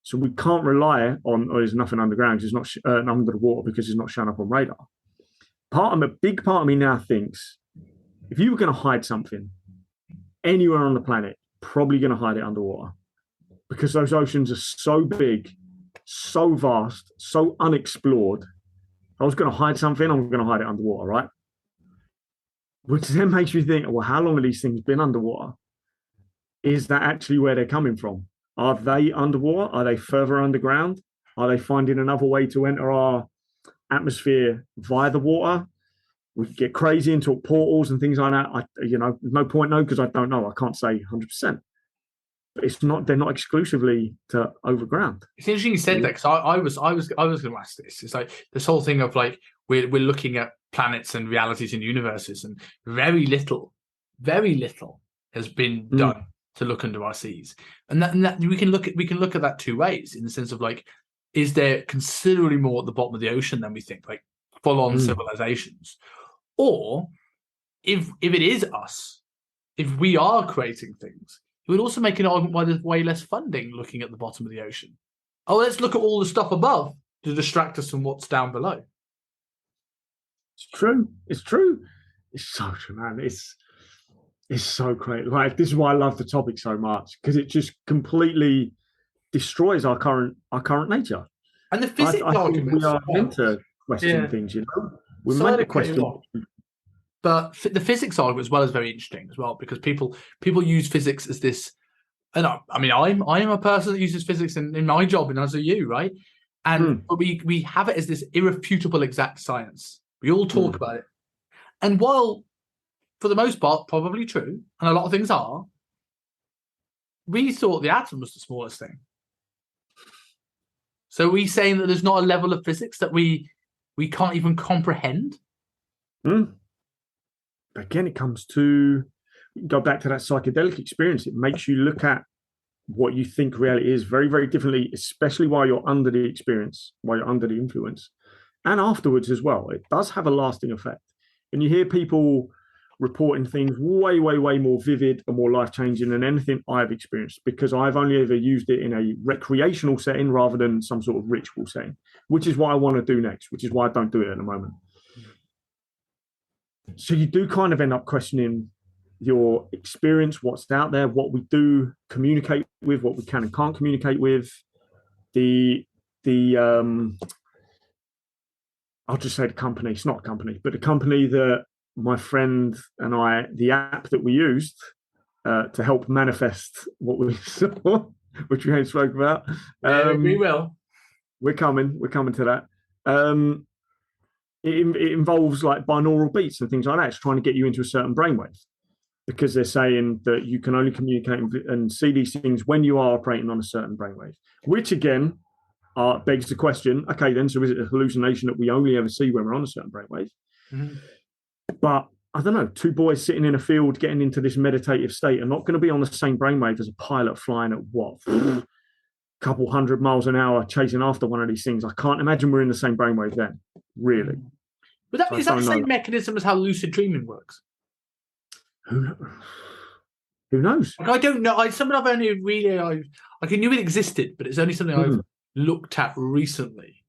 So we can't rely on, there's nothing underground, it's not under the water because it's not showing up on radar. A big part of me now thinks if you were going to hide something anywhere on the planet, probably going to hide it underwater because those oceans are so big, so vast, so unexplored. If I was going to hide something, I'm going to hide it underwater, right? Which then makes you think, well, how long have these things been underwater? Is that actually where they're coming from? Are they underwater? Are they further underground? Are they finding another way to enter our atmosphere via the water? We could get crazy and talk portals and things like that. No point, because I don't know. I can't say 100%. But they're not exclusively to overground. It's interesting you said that because I was going to ask this. It's like this whole thing of like we're looking at planets and realities and universes, and very little has been done to look under our seas. And that we can look at that 2 ways, in the sense of like, is there considerably more at the bottom of the ocean than we think, like full-on civilizations? Or if it is us, if we are creating things, it would also make an argument why there's way less funding looking at the bottom of the ocean. Oh, let's look at all the stuff above to distract us from what's down below. It's true. It's so true, man. It's so great. Like, this is why I love the topic so much, because it just completely destroys our current nature. And the physics arguments. We are meant to question things, We're meant to question. But the physics argument as well is very interesting as well, because people use physics as this. And I mean, I'm a person that uses physics in my job, and as are you, right? And but we have it as this irrefutable exact science. We all talk about it, and while for the most part probably true, and a lot of things are, we thought the atom was the smallest thing. So are we saying that there's not a level of physics that we can't even comprehend? Again, it comes to go back to that psychedelic experience. It makes you look at what you think reality is very, very differently, especially while you're under the experience, while you're under the influence, and afterwards as well. It does have a lasting effect. And you hear people reporting things way, way, way more vivid and more life-changing than anything I've experienced, because I've only ever used it in a recreational setting rather than some sort of ritual setting, which is what I want to do next, which is why I don't do it at the moment. So you do kind of end up questioning your experience, what's out there, what we do communicate with, what we can and can't communicate with. I'll just say the company. It's not a company, but the company that my friend and I, the app that we used to help manifest what we saw, which we ain't spoke about. We will. We're coming to that. It involves like binaural beats and things like that. It's trying to get you into a certain brainwave, because they're saying that you can only communicate and see these things when you are operating on a certain brainwave, which again begs the question, okay, then, so is it a hallucination that we only ever see when we're on a certain brainwave? But I don't know, two boys sitting in a field getting into this meditative state are not going to be on the same brainwave as a pilot flying at what? A couple 100 miles an hour chasing after one of these things. I can't imagine we're in the same brainwave then, really. But is that the same mechanism as how lucid dreaming works? Who knows? Like, I don't know. Something I've only really I knew it existed, but it's only something I've looked at recently,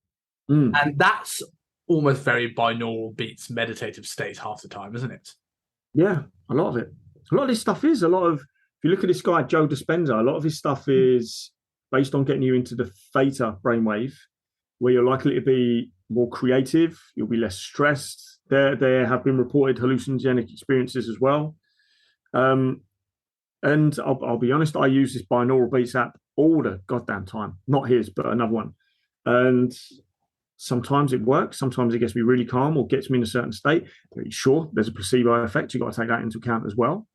and that's almost very binaural beats, meditative states half the time, isn't it? Yeah, a lot of it. A lot of this stuff is a lot of. If you look at this guy Joe Dispenza, a lot of his stuff is based on getting you into the theta brainwave, where you're likely to be more creative, you'll be less stressed. There have been reported hallucinogenic experiences as well. And I'll be honest, I use this binaural beats app all the goddamn time. Not his, but another one. And sometimes it works. Sometimes it gets me really calm or gets me in a certain state. Sure, there's a placebo effect. You've got to take that into account as well.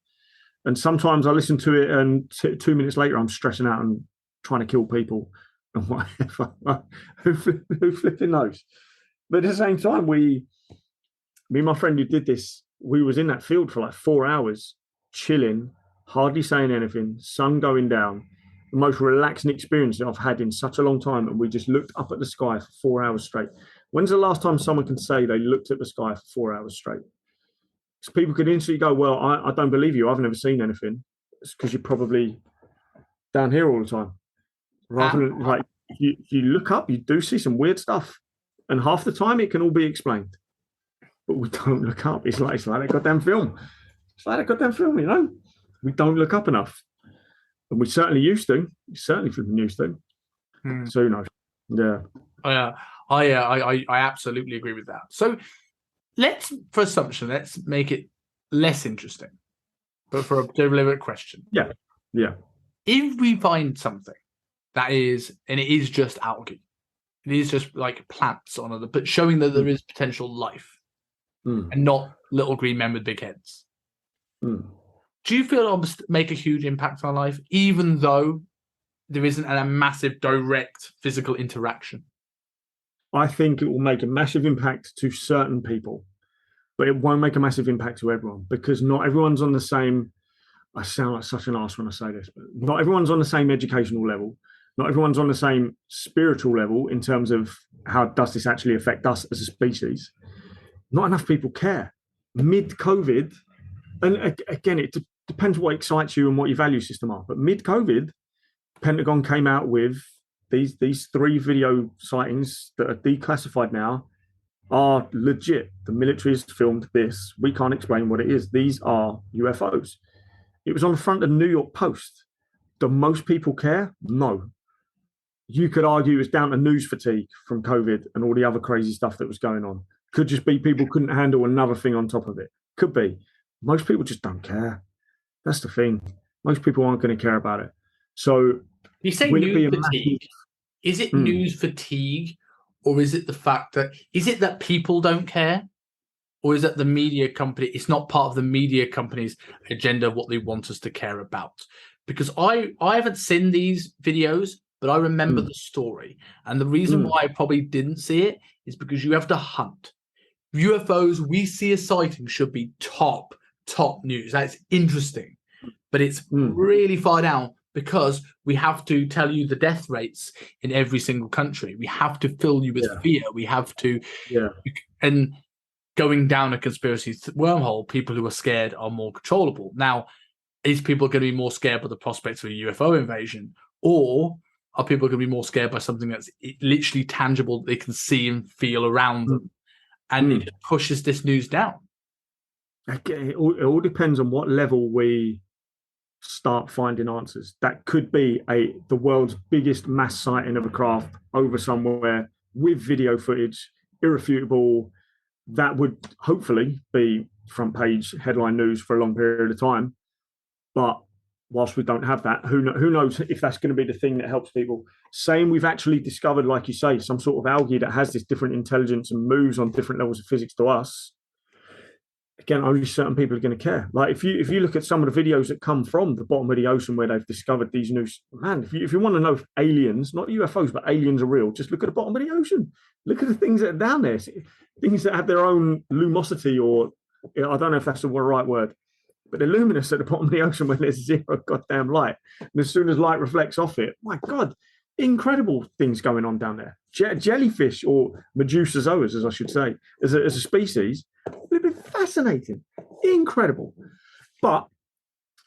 And sometimes I listen to it and 2 minutes later, I'm stressing out and trying to kill people and whatever. Who flipping knows? But at the same time, me and my friend who did this, we was in that field for like 4 hours, chilling, hardly saying anything, sun going down, the most relaxing experience that I've had in such a long time. And we just looked up at the sky for 4 hours straight. When's the last time someone can say they looked at the sky for 4 hours straight? Because people could instantly go, well, I don't believe you. I've never seen anything. It's because you're probably down here all the time. Rather than like, if you look up, you do see some weird stuff. And half the time it can all be explained. But we don't look up. It's like that goddamn film. It's like that goddamn film, you know? We don't look up enough. And we certainly used to. We certainly used to. So who knows? Yeah. I absolutely agree with that. So for assumption, let's make it less interesting. But for a deliberate question. Yeah. If we find something that is, and it is just algae, it is just like plants on other, but showing that there is potential life and not little green men with big heads. Do you feel it'll make a huge impact on our life, even though there isn't a massive direct physical interaction? I think it will make a massive impact to certain people, but it won't make a massive impact to everyone, because not everyone's on the same. I sound like such an arse when I say this, but not everyone's on the same educational level. Not everyone's on the same spiritual level in terms of how does this actually affect us as a species. Not enough people care. Mid-COVID, and again, it depends what excites you and what your value system are, but mid-COVID, Pentagon came out with these 3 video sightings that are declassified now are legit. The military has filmed this. We can't explain what it is. These are UFOs. It was on the front of the New York Post. Do most people care? No. You could argue it's down to news fatigue from COVID and all the other crazy stuff that was going on. Could just be people couldn't handle another thing on top of it. Could be. Most people just don't care. That's the thing. Most people aren't going to care about it. So You say will it be news a fatigue. massive? Is it Mm, news fatigue, or is it the fact that people don't care, or is it the media company? It's not part of the media company's agenda what they want us to care about. Because I haven't seen these videos, but I remember mm, the story, and the reason mm. why I probably didn't see it is because you have to hunt. UFOs, we see a sighting, should be top news. That's interesting, but it's Mm, really far down because we have to tell you the death rates in every single country. We have to fill you with yeah, fear. We have to, yeah, and going down a conspiracy wormhole, people who are scared are more controllable. Now, is people going to be more scared by the prospects of a UFO invasion, or are people going to be more scared by something that's literally tangible that they can see and feel around mm, them? And it mm. just pushes this news down. Again, it all depends on what level we start finding answers. That could be the world's biggest mass sighting of a craft over somewhere with video footage, irrefutable. That would hopefully be front page headline news for a long period of time. But whilst we don't have that, who knows if that's going to be the thing that helps people. Saying we've actually discovered, like you say, some sort of algae that has this different intelligence and moves on different levels of physics to us, again, only certain people are going to care. Like if you look at some of the videos that come from the bottom of the ocean where they've discovered these new, man, if you want to know if aliens, not UFOs, but aliens are real, just look at the bottom of the ocean. Look at the things that are down there, things that have their own lumosity, or I don't know if that's the right word, but they're luminous at the bottom of the ocean when there's zero goddamn light. And as soon as light reflects off it, my God, incredible things going on down there. Jellyfish, or Medusazoas, as I should say, as a species, would have been fascinating, incredible. But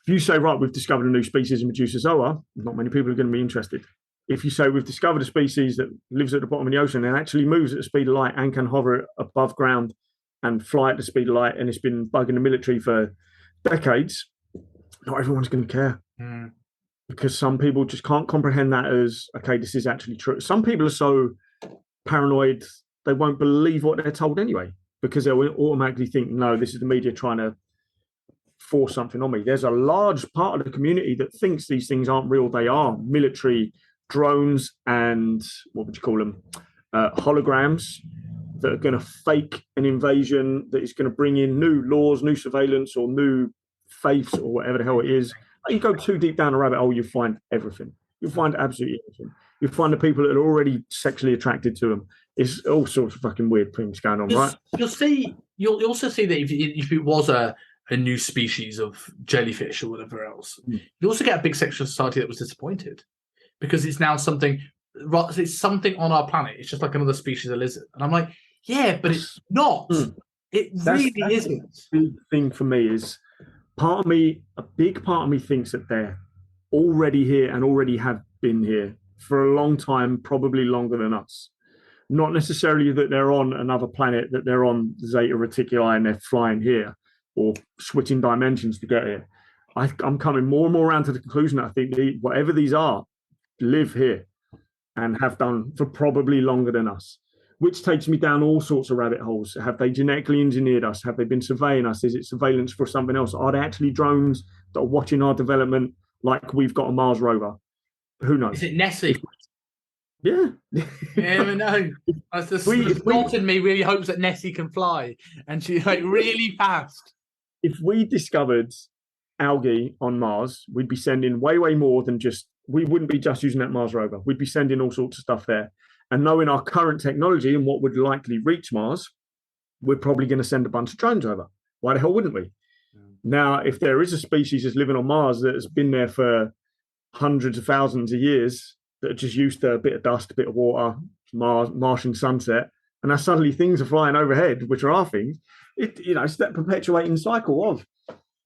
if you say, right, we've discovered a new species of Medusazoa, not many people are going to be interested. If you say we've discovered a species that lives at the bottom of the ocean and actually moves at the speed of light and can hover above ground and fly at the speed of light, and it's been bugging the military for decades, not everyone's going to care. Mm. Because some people just can't comprehend that as, okay, this is actually true. Some people are so paranoid, they won't believe what they're told anyway, because they'll automatically think, no, this is the media trying to force something on me. There's a large part of the community that thinks these things aren't real. They are military drones and, what would you call them, holograms that are going to fake an invasion, that is going to bring in new laws, new surveillance, or new faiths, or whatever the hell it is. You go too deep down a rabbit hole, you find everything. You find absolutely everything. You find the people that are already sexually attracted to them. It's all sorts of fucking weird things going on, right? You'll also see that if it was a new species of jellyfish or whatever else, you also get a big section of society that was disappointed because it's now something. It's something on our planet. It's just like another species of lizard, and I'm like, yeah, but it's not. It really isn't. The big thing for me is, a big part of me thinks that they're already here and already have been here for a long time, probably longer than us. Not necessarily that they're on another planet, that they're on Zeta Reticuli and they're flying here or switching dimensions to get here. I'm coming more and more around to the conclusion that I think whatever these are live here and have done for probably longer than us, which takes me down all sorts of rabbit holes. Have they genetically engineered us? Have they been surveying us? Is it surveillance for something else? Are they actually drones that are watching our development like we've got a Mars rover? Who knows? Is it Nessie? Yeah. Yeah, no. The thought in me really hopes that Nessie can fly, and she's like really fast. If we discovered algae on Mars, we'd be sending way, way more than just. We wouldn't be just using that Mars rover. We'd be sending all sorts of stuff there. And knowing our current technology and what would likely reach Mars, we're probably going to send a bunch of drones over. Why the hell wouldn't we? Now, if there is a species that's living on Mars that has been there for hundreds of thousands of years, that are just used to a bit of dust, a bit of water, Martian sunset, and now suddenly things are flying overhead, which are our things, it's that perpetuating cycle of,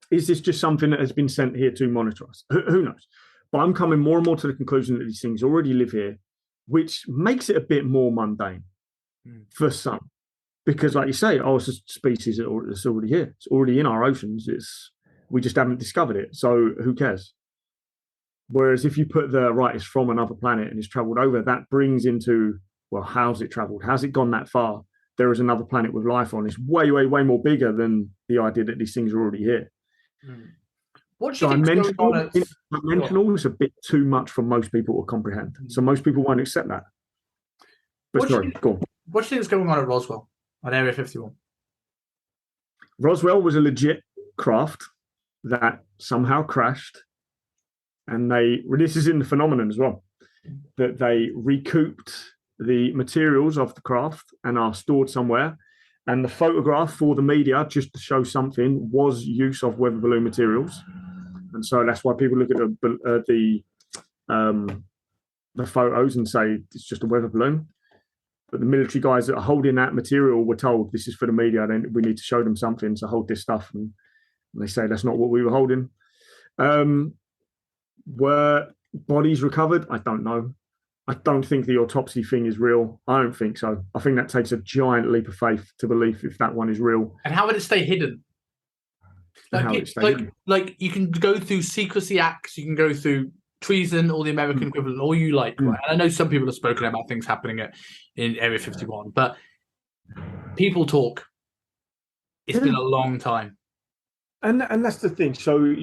is this just something that has been sent here to monitor us? Who knows? But I'm coming more and more to the conclusion that these things already live here, which makes it a bit more mundane for some. Because like you say, it's a species that's already here. It's already in our oceans. We just haven't discovered it. So who cares? Whereas if you put it's from another planet and it's traveled over, that brings into, well, how's it traveled? How's it gone that far? there is another planet with life on. It's way, way, way more bigger than the idea that these things are already here. What do you think is going on? Dimensional is a bit too much for most people to comprehend. So most people won't accept that. But sorry, go on. What do you think is going on at Roswell, on Area 51? Roswell was a legit craft that somehow crashed, and this is in the phenomenon as well, that they recouped the materials of the craft and are stored somewhere. And the photograph for the media, just to show something, was use of weather balloon materials. And so that's why people look at the photos and say it's just a weather balloon. But the military guys that are holding that material were told this is for the media, then we need to show them something to hold this stuff. And they say that's not what we were holding. Were bodies recovered? I don't know. I don't think the autopsy thing is real. I don't think so. I think that takes a giant leap of faith to believe if that one is real. And how would it stay hidden? Like you can go through secrecy acts, you can go through treason or the American equivalent, all you like. Right? And I know some people have spoken about things happening in Area 51, but people talk. It's been a long time. And that's the thing. So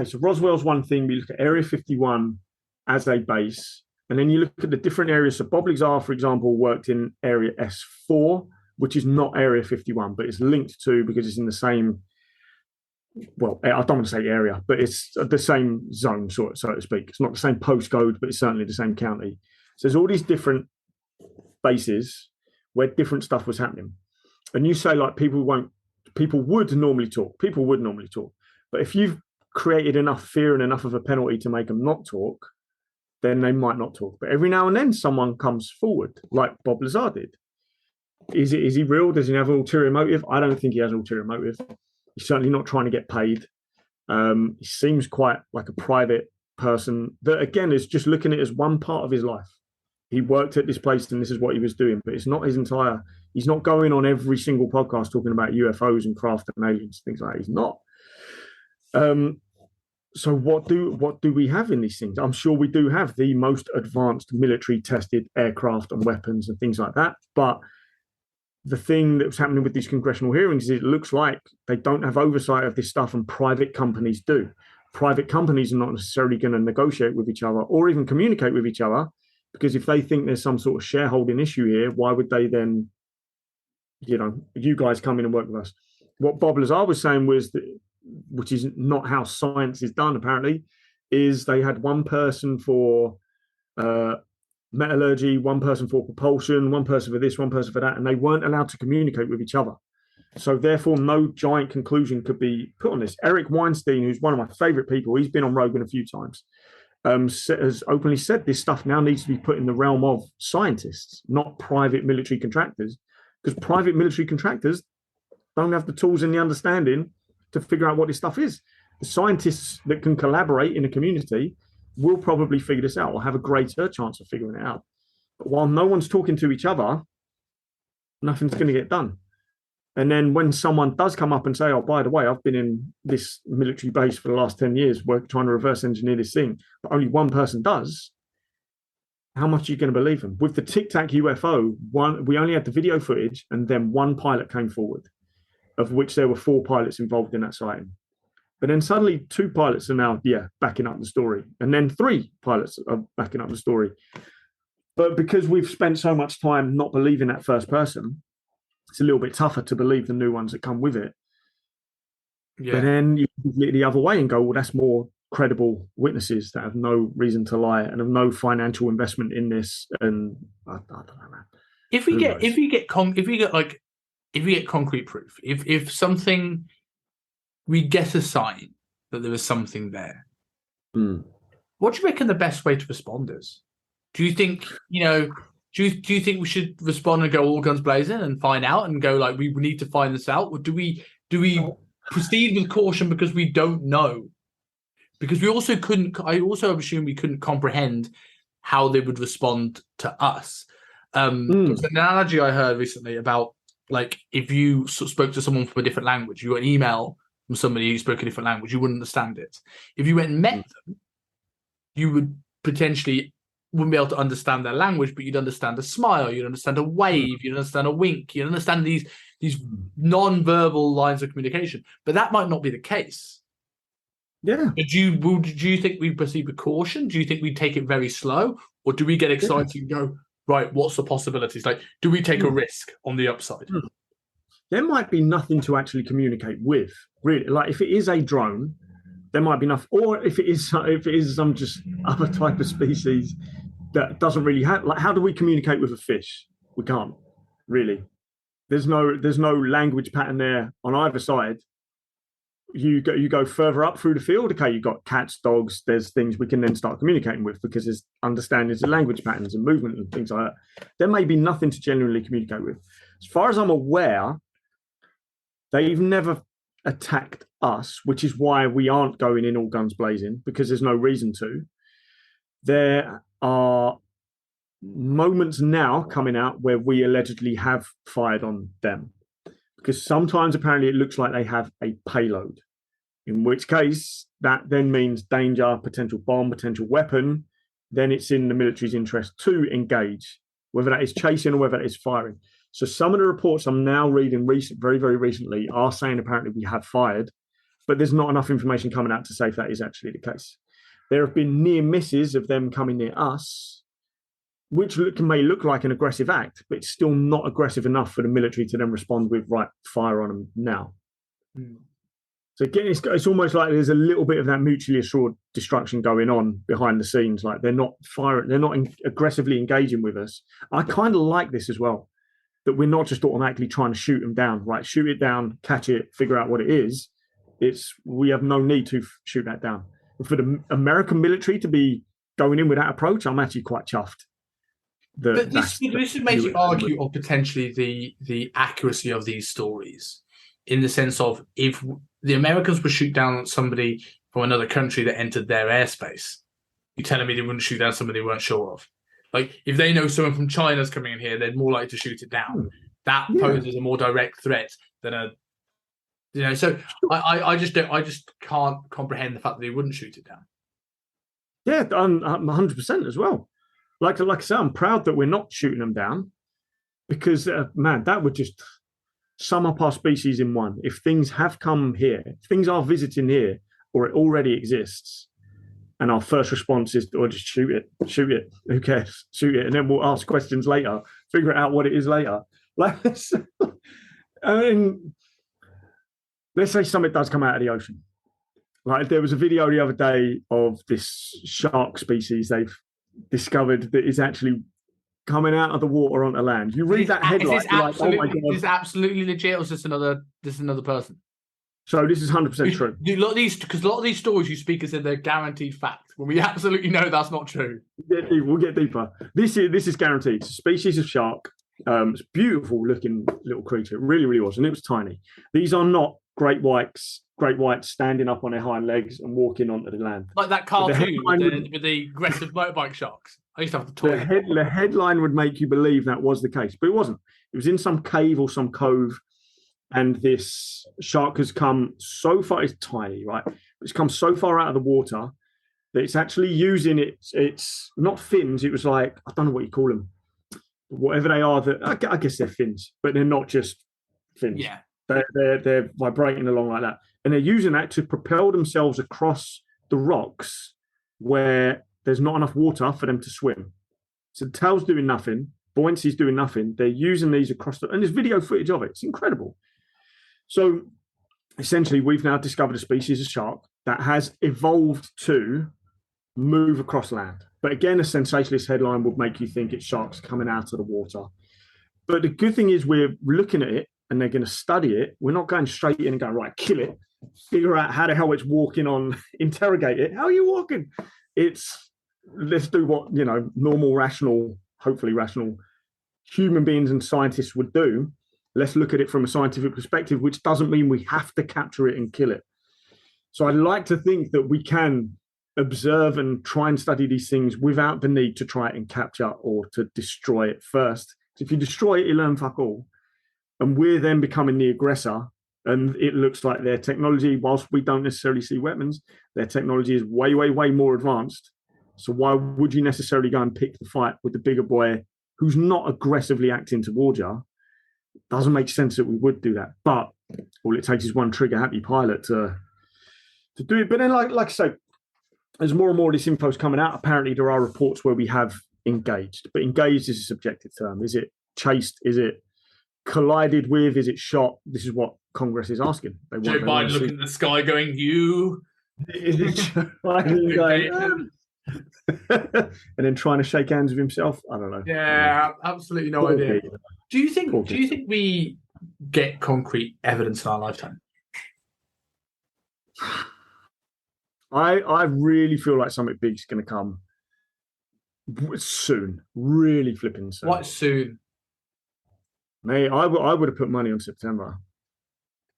so Roswell's one thing. We look at Area 51 as a base. And then you look at the different areas. So Bob Lazar, for example, worked in Area S4, which is not Area 51, but it's linked to because it's in the same, well, I don't want to say area, but it's the same zone, so to speak. It's not the same postcode, but it's certainly the same county. So there's all these different bases where different stuff was happening. And you say, like, people would normally talk. But if you've created enough fear and enough of a penalty to make them not talk, then they might not talk. But every now and then someone comes forward, like Bob Lazar did. Is he real? Does he have an ulterior motive? I don't think he has an ulterior motive. He's certainly not trying to get paid. He seems quite like a private person that, again, is just looking at it as one part of his life. He worked at this place and this is what he was doing, but it's not his entire... He's not going on every single podcast talking about UFOs and craft and aliens, things like that. He's not. So what do we have in these things? I'm sure we do have the most advanced military tested aircraft and weapons and things like that. But the thing that was happening with these congressional hearings is it looks like they don't have oversight of this stuff and private companies do. Private companies are not necessarily going to negotiate with each other or even communicate with each other, because if they think there's some sort of shareholding issue here, why would they then, you guys come in and work with us? What Bob Lazar was saying was that, which is not how science is done, apparently, is they had one person for metallurgy, one person for propulsion, one person for this, one person for that, and they weren't allowed to communicate with each other. So therefore, no giant conclusion could be put on this. Eric Weinstein, who's one of my favorite people, he's been on Rogan a few times, has openly said this stuff now needs to be put in the realm of scientists, not private military contractors, because private military contractors don't have the tools and the understanding to figure out what this stuff is. The scientists that can collaborate in a community will probably figure this out or have a greater chance of figuring it out. But while no one's talking to each other, nothing's going to get done. And then when someone does come up and say, oh, by the way, I've been in this military base for the last 10 years, we're trying to reverse engineer this thing, but only one person does, how much are you going to believe them? With the Tic Tac UFO, we only had the video footage and then one pilot came forward, of which there were 4 pilots involved in that sighting. But then suddenly 2 pilots are now, backing up the story. And then 3 pilots are backing up the story. But because we've spent so much time not believing that first person, it's a little bit tougher to believe the new ones that come with it. Yeah. But then you can look the other way and go, well, that's more credible witnesses that have no reason to lie and have no financial investment in this. And I don't know, man. If we get concrete proof, if something, we get a sign that there is something there, what do you reckon the best way to respond is? Do you think, do you think we should respond and go all guns blazing and find out and go like, we need to find this out? Or do we proceed with caution because we don't know? Because we also assume we couldn't comprehend how they would respond to us. There's an analogy I heard recently about, like, if you spoke to someone from a different language, you got an email from somebody who spoke a different language, you wouldn't understand it. If you went and met them, you would potentially wouldn't be able to understand their language, but you'd understand a smile, you'd understand a wave, you'd understand a wink, you'd understand these non-verbal lines of communication. But that might not be the case. Yeah. Do you think we proceed with caution? Do you think we take it very slow, or do we get excited and go, right, what's the possibilities? Like, do we take a risk on the upside? There might be nothing to actually communicate with, really. Like, if it is a drone, there might be enough, or if it is some just other type of species that doesn't really have. Like, how do we communicate with a fish? We can't really. There's no language pattern there on either side. You go further up through the field. Okay, you've got cats, dogs. There's things we can then start communicating with because there's understandings of language patterns and movement and things like that. There may be nothing to genuinely communicate with. As far as I'm aware, they've never attacked us, which is why we aren't going in all guns blazing, because there's no reason to. There are moments now coming out where we allegedly have fired on them, because sometimes apparently it looks like they have a payload, in which case that then means danger, potential bomb, potential weapon. Then it's in the military's interest to engage, whether that is chasing or whether that is firing. So some of the reports I'm now reading very, very recently are saying apparently we have fired, but there's not enough information coming out to say if that is actually the case. There have been near misses of them coming near us, which may look like an aggressive act, but it's still not aggressive enough for the military to then respond with, right, fire on them now. So again, it's almost like there's a little bit of that mutually assured destruction going on behind the scenes. Like, they're not firing, they're not aggressively engaging with us. I kind of like this as well, that we're not just automatically trying to shoot them down, right? Shoot it down, catch it, figure out what it is. We have no need to shoot that down. For the American military to be going in with that approach, I'm actually quite chuffed. But this would make you argue of potentially the accuracy of these stories, in the sense of, if the Americans would shoot down somebody from another country that entered their airspace, you're telling me they wouldn't shoot down somebody they weren't sure of? Like, if they know someone from China's coming in here, they're more likely to shoot it down. That poses a more direct threat than a, So I just can't comprehend the fact that they wouldn't shoot it down. Yeah, I'm 100% as well. Like I say, I'm proud that we're not shooting them down, because man, that would just sum up our species in one. If things have come here, if things are visiting here, or it already exists, and our first response is, or just shoot it, who cares, shoot it, and then we'll ask questions later, figure out what it is later. Like, I mean, let's say something does come out of the ocean. Like, there was a video the other day of this shark species they've discovered that is actually coming out of the water onto land. You read that headline, like, oh my God. Is this absolutely legit, or is this another person? So this is 100% true. Because a lot of these stories you speak as if they're guaranteed fact, when we absolutely know that's not true. We'll get deeper. This is guaranteed. It's a species of shark. It's a beautiful looking little creature. It really, really was. And it was tiny. These are not great whites standing up on their hind legs and walking onto the land. Like that cartoon with the aggressive motorbike sharks. I used to have the toy. The headline would make you believe that was the case, but it wasn't. It was in some cave or some cove, and this shark has come so far. It's tiny, right? It's come so far out of the water that it's actually using its not fins. It was like, I don't know what you call them, whatever they are. That I guess they're fins, but they're not just fins. Yeah, they're vibrating along like that, and they're using that to propel themselves across the rocks where there's not enough water for them to swim. So the tail's doing nothing, buoyancy's doing nothing. They're using these across and there's video footage of it. It's incredible. So essentially, we've now discovered a species of shark that has evolved to move across land. But again, a sensationalist headline would make you think it's sharks coming out of the water. But the good thing is, we're looking at it and they're going to study it. We're not going straight in and going, right, kill it, figure out how the hell it's walking on, interrogate it. How are you walking? Let's do what, normal, rational, hopefully rational human beings and scientists would do. Let's look at it from a scientific perspective, which doesn't mean we have to capture it and kill it. So I'd like to think that we can observe and try and study these things without the need to try it and capture or to destroy it first. So if you destroy it, you learn fuck all. And we're then becoming the aggressor. And it looks like their technology, whilst we don't necessarily see weapons, their technology is way, way, way more advanced. So why would you necessarily go and pick the fight with the bigger boy who's not aggressively acting towards you? Doesn't make sense that we would do that. But all it takes is one trigger happy pilot to do it. But then, like I say, as more and more of this info is coming out, apparently there are reports where we have engaged. But engaged is a subjective term. Is it chased? Is it collided with? Is it shot? This is what Congress is asking. Joe Biden looking at the sky going, you. Going, and then trying to shake hands with himself. I don't know. Yeah, absolutely no idea. Do you think we get concrete evidence in our lifetime? I really feel like something big's going to come soon. Really flipping soon. What soon? Mate, I would have put money on September.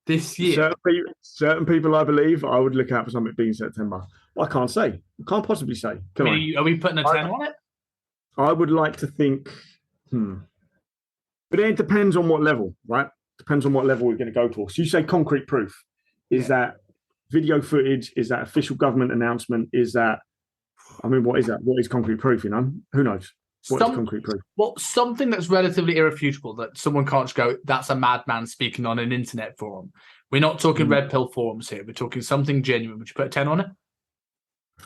This year? Certain people, I believe, I would look out for something big in September. Well, I can't say. I can't possibly say. Are we putting a 10 on it? I would like to think, but it depends on what level, right? Depends on what level we're going to go to. So you say concrete proof. Is that video footage? Is that official government announcement? Is that, what is that? What is concrete proof, you know? Who knows? What is concrete proof? Well, something that's relatively irrefutable that someone can't just go, that's a madman speaking on an internet forum. We're not talking red pill forums here. We're talking something genuine. Would you put a 10 on it?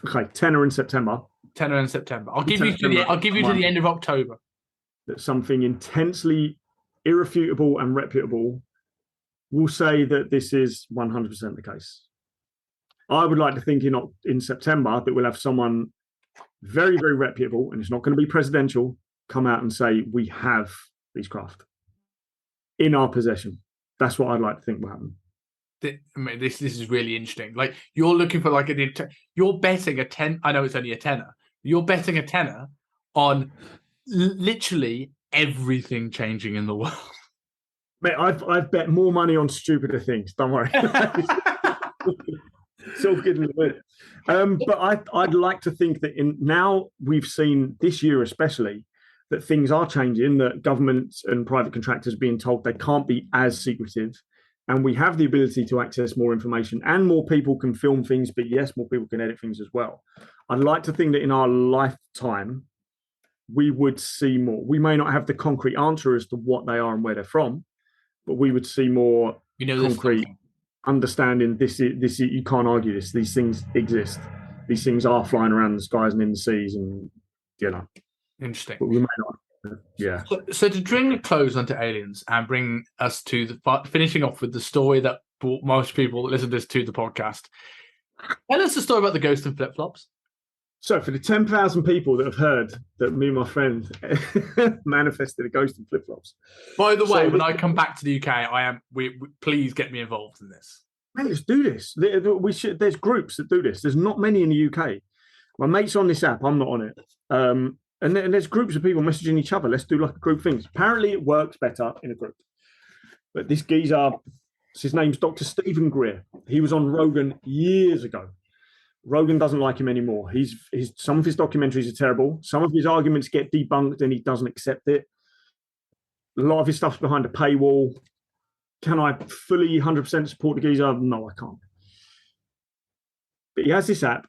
Okay, tenner in September. Tenner in September. I'll give you to the end of October. That something intensely irrefutable and reputable will say that this is 100% the case. I would like to think in September that we'll have someone very, very reputable, and it's not going to be presidential, come out and say, we have these craft in our possession. That's what I'd like to think will happen. This is really interesting. Like, you're looking for you're betting a 10. I know it's only a tenner. You're betting a tenner on literally everything changing in the world. Mate, I've bet more money on stupider things. Don't worry. It's all good in the bit. But I'd like to think that now we've seen this year especially that things are changing, that governments and private contractors are being told they can't be as secretive, and we have the ability to access more information, and more people can film things, but yes, more people can edit things as well. I'd like to think that in our lifetime, we would see more. We may not have the concrete answer as to what they are and where they're from, but we would see more concrete understanding. This is you can't argue this. These things exist. These things are flying around the skies and in the seas, and Interesting. But we may not. Yeah. So to bring a close onto aliens and bring us to finishing off with the story that brought most people that listen to this to the podcast. Tell us the story about the ghost and flip-flops. So for the 10,000 people that have heard that me and my friend manifested a ghost in flip-flops. By the way, when I come back to the UK, please get me involved in this. Man, let's do this. There's groups that do this. There's not many in the UK. My mate's on this app. I'm not on it. And there's groups of people messaging each other. Let's do like a group things. Apparently it works better in a group. But this geezer, his name's Dr. Stephen Greer. He was on Rogan years ago. Rogan doesn't like him anymore. Some of his documentaries are terrible. Some of his arguments get debunked and he doesn't accept it. A lot of his stuff's behind a paywall. Can I fully 100% support the geezer? No, I can't. But he has this app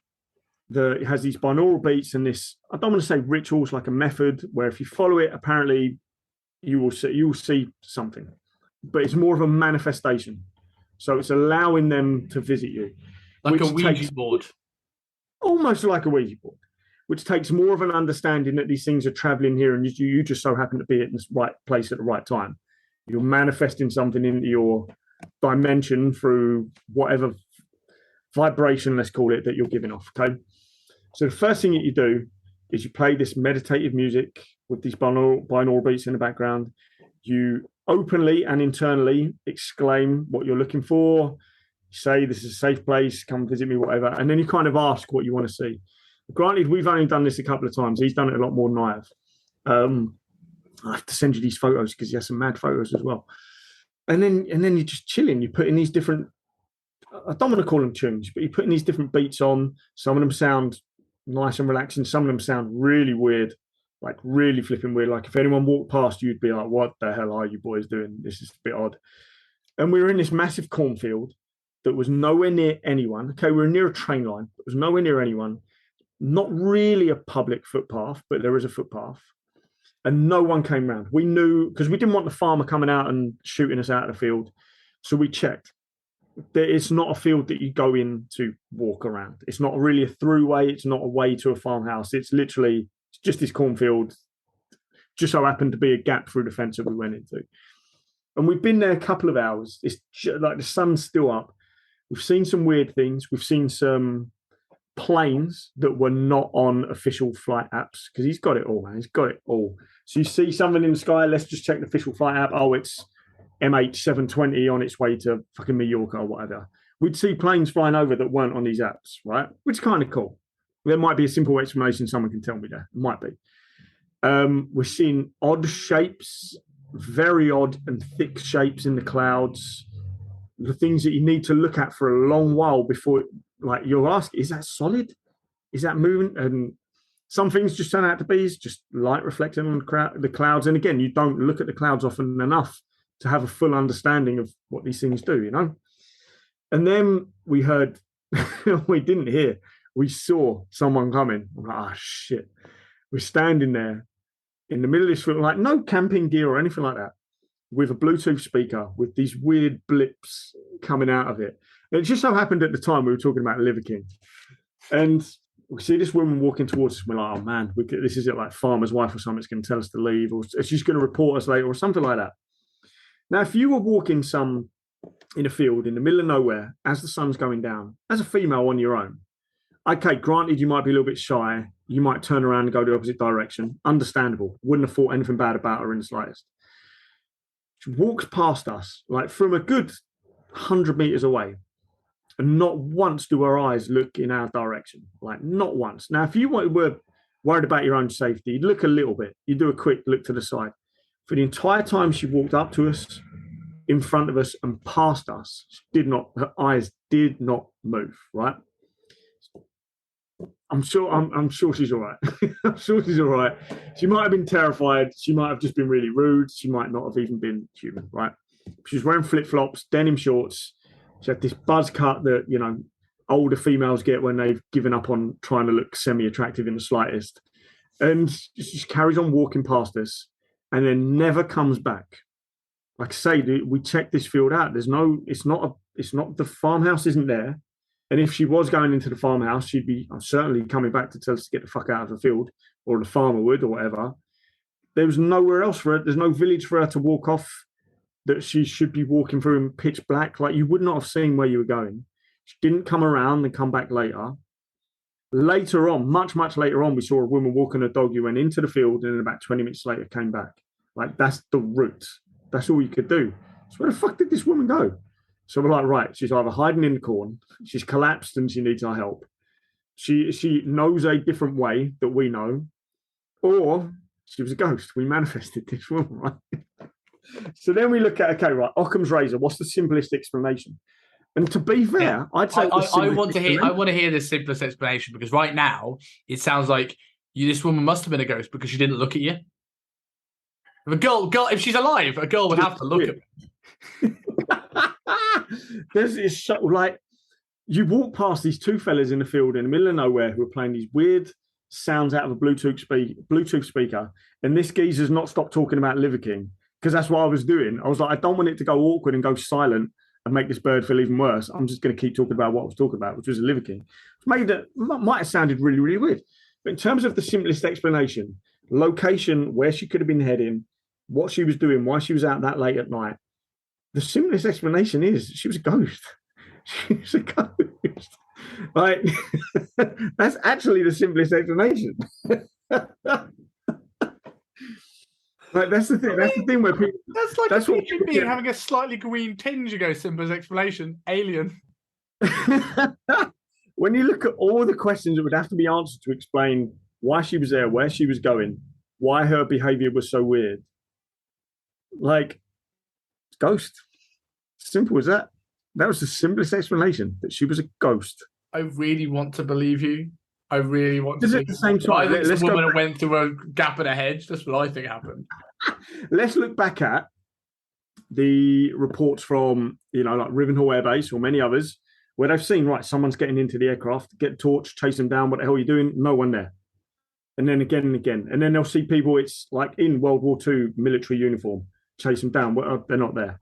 that has these binaural beats and this, I don't want to say rituals, like a method where if you follow it, apparently you will see something. But it's more of a manifestation. So it's allowing them to visit you. Like a Ouija board. Almost like a Ouija board, which takes more of an understanding that these things are traveling here and you just so happen to be at the right place at the right time. You're manifesting something into your dimension through whatever vibration, let's call it, that you're giving off, okay? So the first thing that you do is you play this meditative music with these binaural beats in the background. You openly and internally exclaim what you're looking for. Say this is a safe place, come visit me, whatever, and then you kind of ask what you want to see. Granted, we've only done this a couple of times. He's done it a lot more than I have. I have to send you these photos because he has some mad photos as well. And then you're just chilling. You put in these different, I don't want to call them tunes, but you're putting these different beats on. Some of them sound nice and relaxing. Some of them sound really weird, like really flipping weird. Like if anyone walked past you, you'd be like, what the hell are you boys doing? This is a bit odd. And we were in this massive cornfield that was nowhere near anyone. Okay, we were near a train line. It was nowhere near anyone. not really a public footpath, but there is a footpath. And no one came round. We knew, because we didn't want the farmer coming out and shooting us out of the field. So we checked. It's not a field that you go in to walk around. It's not really a throughway. It's not a way to a farmhouse. It's literally just this cornfield. Just so happened to be a gap through the fence that we went into. And we've been there a couple of hours. It's like the sun's still up. We've seen some weird things. We've seen some planes that were not on official flight apps, because he's got it all, man. He's got it all. So you see something in the sky, let's just check the official flight app. Oh, it's MH720 on its way to fucking Mallorca or whatever. We'd see planes flying over that weren't on these apps, right? Which is kind of cool. There might be a simple explanation someone can tell me there. It might be. We're seeing odd shapes, very odd and thick shapes in the clouds. The things that you need to look at for a long while before, like, you're asking, is that solid? Is that moving? And some things just turn out to be just light reflecting on the clouds. And again, you don't look at the clouds often enough to have a full understanding of what these things do, you know? And then we heard, we didn't hear, we saw someone coming. I'm like, oh, shit. We're standing there in the middle of this field, like no camping gear or anything like that, with a Bluetooth speaker with these weird blips coming out of it. And it just so happened at the time we were talking about Liver King. And we see this woman walking towards us. We're like, oh man, this is it, like farmer's wife or something. It's going to tell us to leave, or she's going to report us later or something like that. Now, if you were walking in a field in the middle of nowhere as the sun's going down, as a female on your own, okay, granted, you might be a little bit shy. You might turn around and go the opposite direction. Understandable. Wouldn't have thought anything bad about her in the slightest. She walks past us, like from a good 100 meters away. And not once do her eyes look in our direction. Like, not once. Now, if you were worried about your own safety, you'd look a little bit. You do a quick look to the side. For the entire time she walked up to us, in front of us, and past us, her eyes did not move, right? I'm sure she's all right. I'm sure she's all right. She might have been terrified. She might have just been really rude. She might not have even been human, right? She was wearing flip-flops, denim shorts. She had this buzz cut that, you know, older females get when they've given up on trying to look semi-attractive in the slightest. And she carries on walking past us and then never comes back. Like I say, we checked this field out. It's not the farmhouse isn't there. And if she was going into the farmhouse, she'd be certainly coming back to tell us to get the fuck out of the field, or the farmer would, or whatever. There was nowhere else for her. There's no village for her to walk off that she should be walking through in pitch black. Like, you would not have seen where you were going. She didn't come around and come back later. Later on, much, much later on, we saw a woman walking a dog who went into the field and then about 20 minutes later came back. Like, that's the route. That's all you could do. So where the fuck did this woman go? So we're like, right, she's either hiding in the corn, she's collapsed and she needs our help. She knows a different way that we know, or she was a ghost. We manifested this woman, right? So then we look at, okay, right, Occam's razor, what's the simplest explanation? And to be fair, I'd say I want to hear the simplest explanation, because right now it sounds like this woman must have been a ghost because she didn't look at you. If a girl, if she's alive, a girl would have to look at me. There's this like, you walk past these two fellas in the field in the middle of nowhere who are playing these weird sounds out of a Bluetooth speaker, and this geezer's not stopped talking about Liver King, because that's what I was doing. I was like, I don't want it to go awkward and go silent and make this bird feel even worse. I'm just going to keep talking about what I was talking about, which was a Liver King. Might have sounded really, really weird. But in terms of the simplest explanation, location, where she could have been heading, what she was doing, why she was out that late at night, the simplest explanation is she was a ghost. She was a ghost. Like, that's actually the simplest explanation. Like, that's the thing. That's the thing where people. That's like a human being having a slightly green tinge. You go, simplest explanation, alien. When you look at all the questions that would have to be answered to explain why she was there, where she was going, why her behavior was so weird, like, ghost. Simple as that. That was the simplest explanation, that she was a ghost. I really want to believe you. I really want to. At the same time, this woman went through a gap in a hedge. That's what I think happened. Let's look back at the reports from, like Rivenhall Air Base or many others, where they've seen, right, someone's getting into the aircraft, get a torch, chase them down. What the hell are you doing? No one there. And then again and again. And then they'll see people, it's like in World War II military uniform, chase them down. Well, they're not there.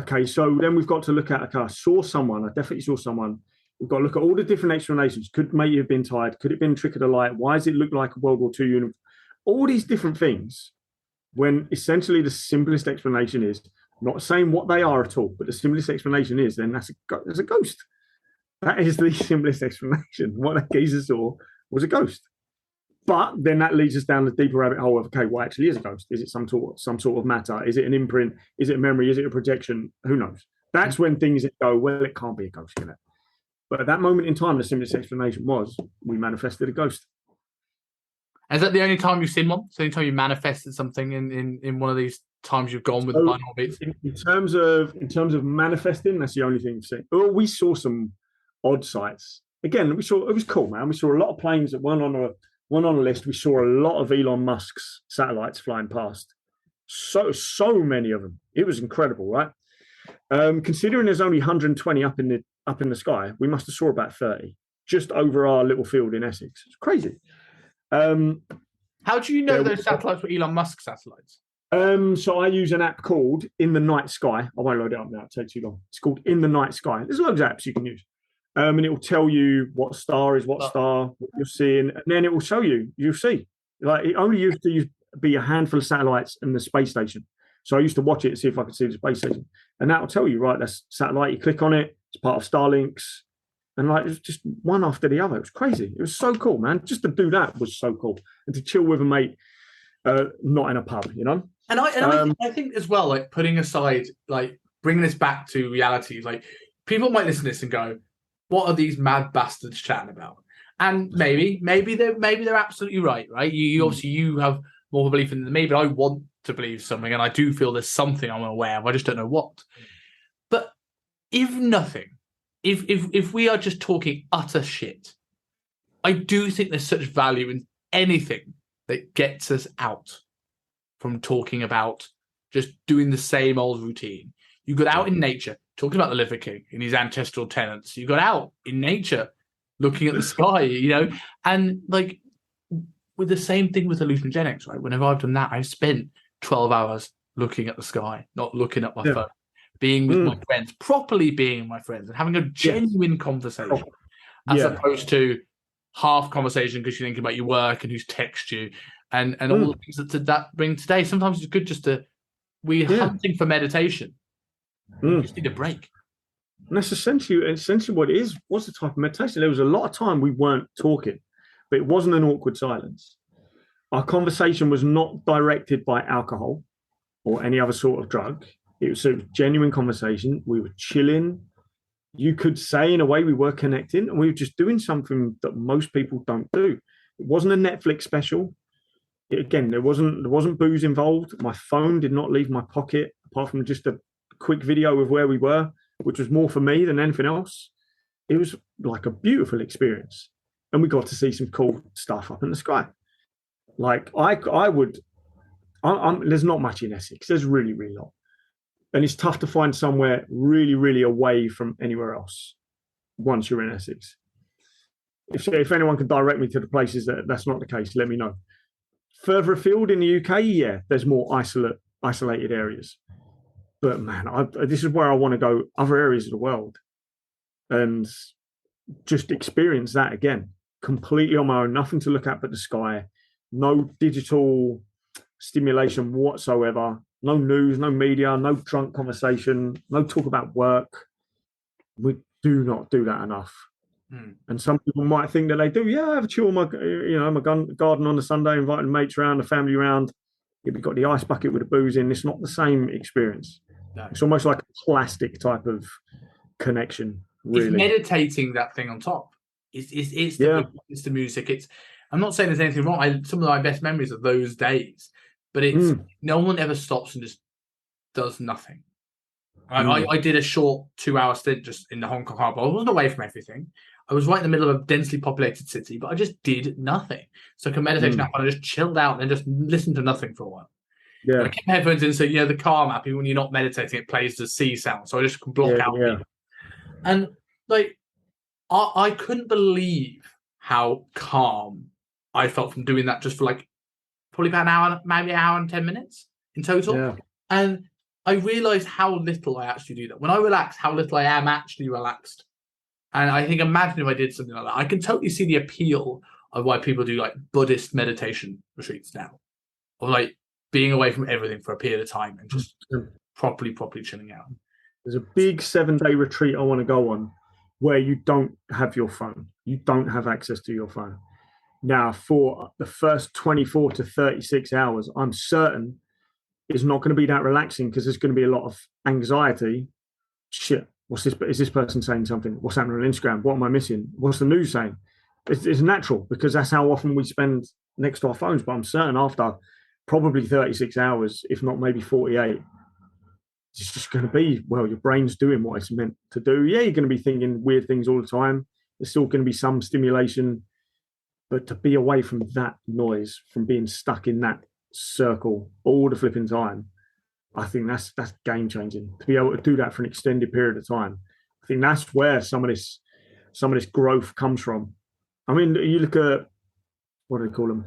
Okay, so then we've got to look at, okay, I saw someone, I definitely saw someone. We've got to look at all the different explanations. Could maybe have been tired? Could it have been a trick of the light? Why does it look like a World War II uniform? All these different things, when essentially the simplest explanation is, not saying what they are at all, but the simplest explanation is, then that's a ghost. That is the simplest explanation. What that geezer saw was a ghost. But then that leads us down the deeper rabbit hole of, okay, what actually is a ghost? Is it some sort of matter? Is it an imprint? Is it a memory? Is it a projection? Who knows? That's when things go, well, it can't be a ghost, can it? But at that moment in time, the simplest explanation was we manifested a ghost. Is that the only time you've seen one? So the only time you manifested something in one of these times you've gone with binaural beats? In terms of manifesting, that's the only thing we've seen. Oh, we saw some odd sights. Again, it was cool, man. We saw a lot of planes that weren't on a list. We saw a lot of Elon Musk's satellites flying past. So many of them. It was incredible, right? Considering there's only 120 up in the sky, we must have saw about 30 just over our little field in Essex. It's crazy. How do you know those satellites were Elon Musk satellites? So I use an app called In the Night Sky. I won't load it up now; it takes too long. It's called In the Night Sky. There's loads of apps you can use, and it will tell you what star is what star, what you're seeing, and then it will show you. You'll see. Like it only used to be a handful of satellites and the space station. So I used to watch it to see if I could see the space station, and that will tell you, right? That's satellite. You click on it; it's part of Starlink's. And like it was just one after the other. It was crazy. It was so cool, man. Just to do that was so cool. And to chill with a mate, not in a pub, you know? And I think as well, like putting aside, like bringing this back to reality, like people might listen to this and go, what are these mad bastards chatting about? And maybe they're absolutely right? You obviously you have more belief in than me, but I want to believe something. And I do feel there's something I'm aware of. I just don't know what. But if nothing, If we are just talking utter shit, I do think there's such value in anything that gets us out from talking about just doing the same old routine. You got out in nature, talking about the Liver King and his ancestral tenants. You got out in nature, looking at the sky, and like with the same thing with hallucinogenics, right? Whenever I've done that, I've spent 12 hours looking at the sky, not looking at my phone. Being with my friends, properly being with my friends, and having a genuine conversation, as opposed to half conversation because you're thinking about your work and who's text you, and all the things that bring today. Sometimes it's good just to we're hunting for meditation. You just need a break. And that's essentially what it is. What's the type of meditation? There was a lot of time we weren't talking, but it wasn't an awkward silence. Our conversation was not directed by alcohol or any other sort of drug. It was a genuine conversation. We were chilling. You could say, in a way, we were connecting, and we were just doing something that most people don't do. It wasn't a Netflix special. There wasn't booze involved. My phone did not leave my pocket, apart from just a quick video of where we were, which was more for me than anything else. It was like a beautiful experience, and we got to see some cool stuff up in the sky. Like there's not much in Essex. There's really, really not. And it's tough to find somewhere really, really away from anywhere else once you're in Essex. If anyone can direct me to the places that's not the case, let me know. Further afield in the UK, there's more isolated areas. But man, this is where I want to go, other areas of the world, and just experience that again, completely on my own, nothing to look at but the sky, no digital stimulation whatsoever. No news, no media, no drunk conversation, no talk about work. We do not do that enough. And some people might think that they do. Yeah, I have a chill on my garden on a Sunday, inviting mates around, the family around. We've got the ice bucket with the booze in. It's not the same experience. No. It's almost like a plastic type of connection. Really, it's meditating that thing on top. It's the music. I'm not saying there's anything wrong. Some of my best memories of those days. But it's no one ever stops and just does nothing. I did a short 2-hour stint just in the Hong Kong harbour. I wasn't away from everything. I was right in the middle of a densely populated city, but I just did nothing. So I could meditation app and I just chilled out and then just listened to nothing for a while. Yeah. And I kept my headphones in, so the calm app, even when you're not meditating, it plays the sea sound. So I just can block out people. And like I couldn't believe how calm I felt from doing that just for like probably about an hour, maybe an hour and 10 minutes in total. Yeah. And I realized how little I actually do that. When I relax, how little I am actually relaxed. And I think, imagine if I did something like that. I can totally see the appeal of why people do like Buddhist meditation retreats now, of like being away from everything for a period of time and just properly chilling out. There's a big 7-day retreat I want to go on where you don't have your phone. You don't have access to your phone. Now, for the first 24 to 36 hours, I'm certain it's not going to be that relaxing because there's going to be a lot of anxiety. Shit, what's this? Is this person saying something? What's happening on Instagram? What am I missing? What's the news saying? It's natural because that's how often we spend next to our phones. But I'm certain after probably 36 hours, if not maybe 48, it's just going to be, well, your brain's doing what it's meant to do. Yeah, you're going to be thinking weird things all the time. There's still going to be some stimulation, but to be away from that noise, from being stuck in that circle all the flipping time, I think that's game changing. To be able to do that for an extended period of time, I think that's where some of this growth comes from. I mean, you look at, what do they call them?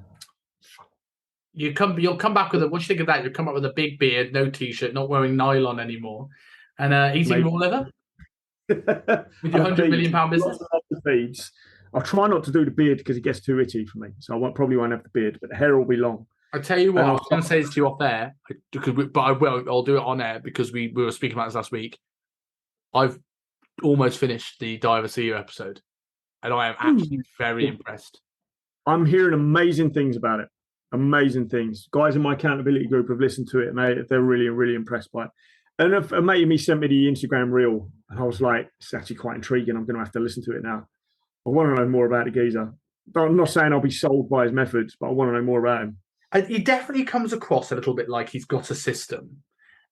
You'll come back with what you think of that? You'll come up with a big beard, no t-shirt, not wearing nylon anymore, and eating raw liver with your £100 million business. Feeds. I'll try not to do the beard because it gets too itchy for me, so probably won't have the beard, but the hair will be long. I tell you what, I was going to say this to you off air, but I will. I'll do it on air because we were speaking about this last week. I've almost finished the Diver CEO episode, and I am actually very impressed. I'm hearing amazing things about it. Amazing things. Guys in my accountability group have listened to it, and they're really, really impressed by it. And a mate of me sent me the Instagram reel, and I was like, it's actually quite intriguing. I'm going to have to listen to it now. I want to know more about the geezer. I'm not saying I'll be sold by his methods, but I want to know more about him. He definitely comes across a little bit like he's got a system,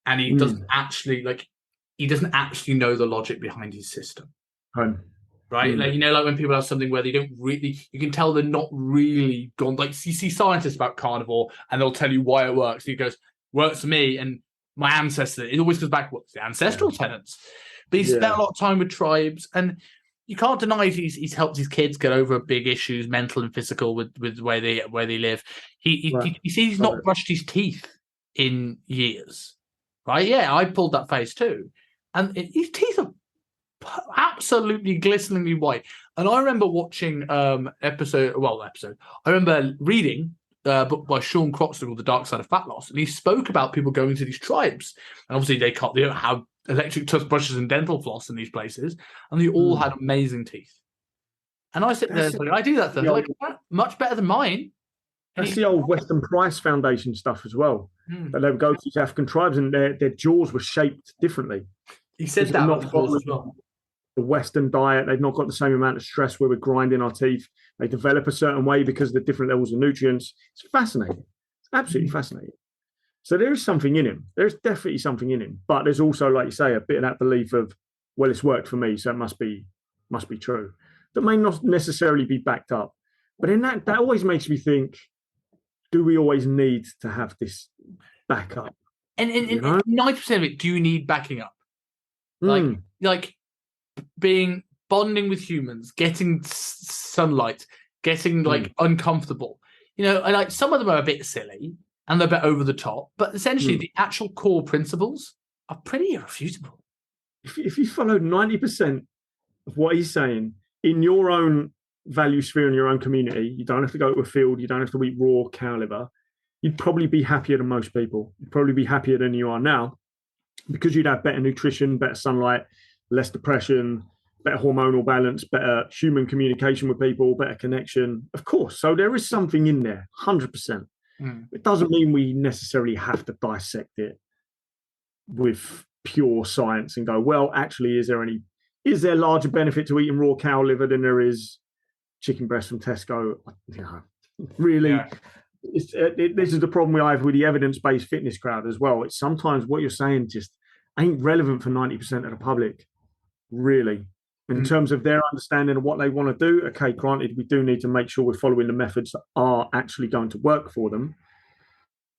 and he doesn't actually know the logic behind his system. Right? Like, like when people have something where they don't really, you can tell they're not really gone. Like, you see scientists about carnivore and they'll tell you why it works. He goes, works for me and my ancestors. It always goes back to the ancestral tenets. But he's spent a lot of time with tribes, and you can't deny he's helped his kids get over big issues, mental and physical, with where they live. He says he's not brushed his teeth in years. Right? Yeah, I pulled that face too. And his teeth are absolutely glisteningly white. And I remember watching episode. I remember reading a book by Sean Croxton called The Dark Side of Fat Loss, and he spoke about people going to these tribes, and obviously they don't have electric toothbrushes and dental floss in these places, and they all had amazing teeth. And I sit there and I do that stuff like much better than mine. That's the old Western Price Foundation stuff as well. That they would go to these African tribes and their jaws were shaped differently. He said that not as well. The Western diet, they've not got the same amount of stress where we're grinding our teeth. They develop a certain way because of the different levels of nutrients. It's fascinating. It's absolutely fascinating. So there is something in him. There's definitely something in him. But there's also, like you say, a bit of that belief of, well, it's worked for me, so it must be true. That may not necessarily be backed up. But in that always makes me think, do we always need to have this backup? And 90% of it, do you need backing up? Like bonding with humans, getting sunlight, getting like uncomfortable. And like some of them are a bit silly and they're a bit over the top, but essentially the actual core principles are pretty irrefutable. If you followed 90% of what he's saying in your own value sphere in your own community, you don't have to go to a field, you don't have to eat raw cow liver, you'd probably be happier than most people. You'd probably be happier than you are now because you'd have better nutrition, better sunlight, less depression, better hormonal balance, better human communication with people, better connection. Of course. So there is something in there, 100%. It doesn't mean we necessarily have to dissect it with pure science and go, well, actually, is there larger benefit to eating raw cow liver than there is chicken breast from Tesco? Really? Yeah. This is the problem we have with the evidence-based fitness crowd as well. It's sometimes what you're saying just ain't relevant for 90% of the public, really. In terms of their understanding of what they want to do, okay, granted, we do need to make sure we're following the methods that are actually going to work for them.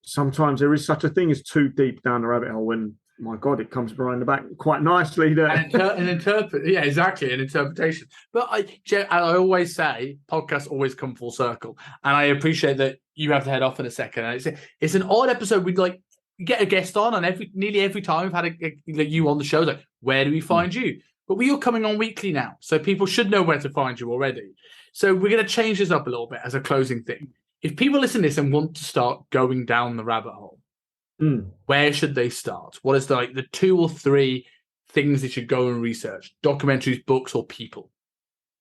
Sometimes there is such a thing as too deep down the rabbit hole, and my God, it comes behind the back quite nicely. And yeah, exactly, an interpretation. But I always say podcasts always come full circle, and I appreciate that you have to head off in a second. And it's an odd episode. We'd like get a guest on, and nearly every time we've had you on the show, like, where do we find you? But we are coming on weekly now, so people should know where to find you already. So we're going to change this up a little bit as a closing thing. If people listen to this and want to start going down the rabbit hole, where should they start? What is the 2 or 3 things they should go and research? Documentaries, books, or people?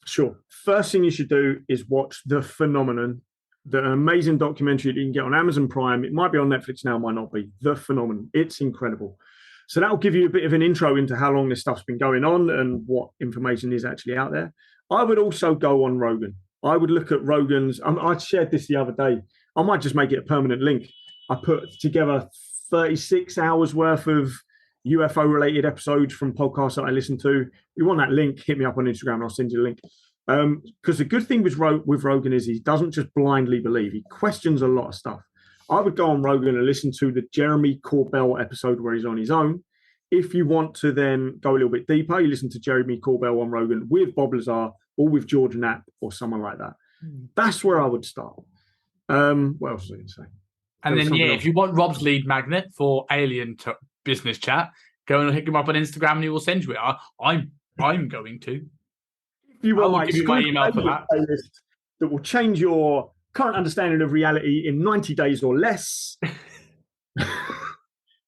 Sure. First thing you should do is watch The Phenomenon, the amazing documentary that you can get on Amazon Prime. It might be on Netflix now, might not be. The Phenomenon. It's incredible. So that'll give you a bit of an intro into how long this stuff's been going on and what information is actually out there. I would also go on Rogan. I would look at Rogan's. I shared this the other day. I might just make it a permanent link. I put together 36 hours worth of UFO-related episodes from podcasts that I listen to. If you want that link, hit me up on Instagram and I'll send you a link. Because the good thing with Rogan is he doesn't just blindly believe. He questions a lot of stuff. I would go on Rogan and listen to the Jeremy Corbell episode where he's on his own. If you want to then go a little bit deeper, you listen to Jeremy Corbell on Rogan with Bob Lazar or with George Knapp or someone like that. That's where I would start. What else was I going to say? And then, if you want Rob's lead magnet for alien business chat, go and hook him up on Instagram and he will send you it. I'm going to. If you want my email for that. That will change your current understanding of reality in 90 days or less.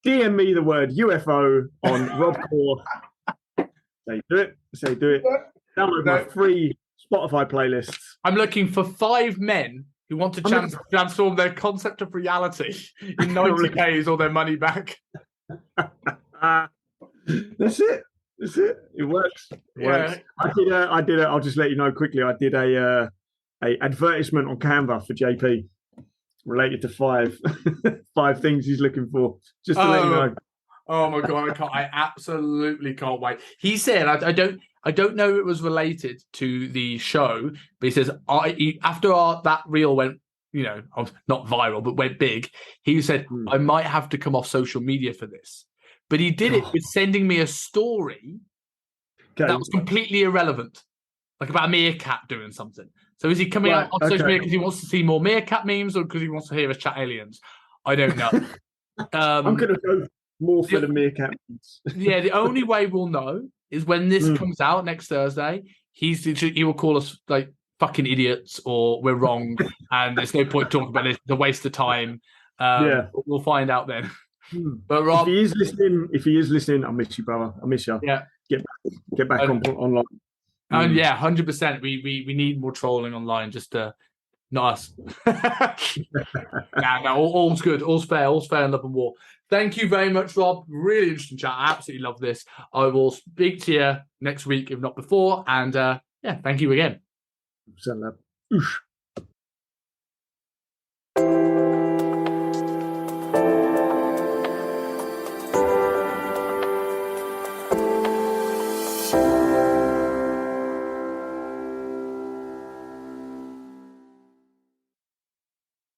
DM me the word UFO on Rob Core. Say do it. Download my free Spotify playlist. I'm looking for 5 men who want to transform their concept of reality in 90 days or their money back. That's it. It works. Works. I did. I'll just let you know quickly. I did a advertisement on Canva for JP related to 5 things he's looking for. Just to let you know. Oh my God! I absolutely can't wait. He said, I don't know if it was related to the show, but he says after that reel went, not viral, but went big. He said I might have to come off social media for this, but he did it with sending me a story that was completely irrelevant, like about a meerkat doing something. So is he coming out on social media because he wants to see more meerkat memes or because he wants to hear us chat aliens? I don't know. I'm going to go more for the meerkat memes. Yeah, the only way we'll know is when this comes out next Thursday. He will call us like fucking idiots or we're wrong and there's no point talking about it. It's a waste of time. We'll find out then. But Rob, if he is listening, I miss you, brother. I miss you. Yeah, get back online. And 100%. We need more trolling online. Just not us. All's good. All's fair in love and war. Thank you very much, Rob. Really interesting chat. I absolutely love this. I will speak to you next week, if not before. And thank you again. Oosh.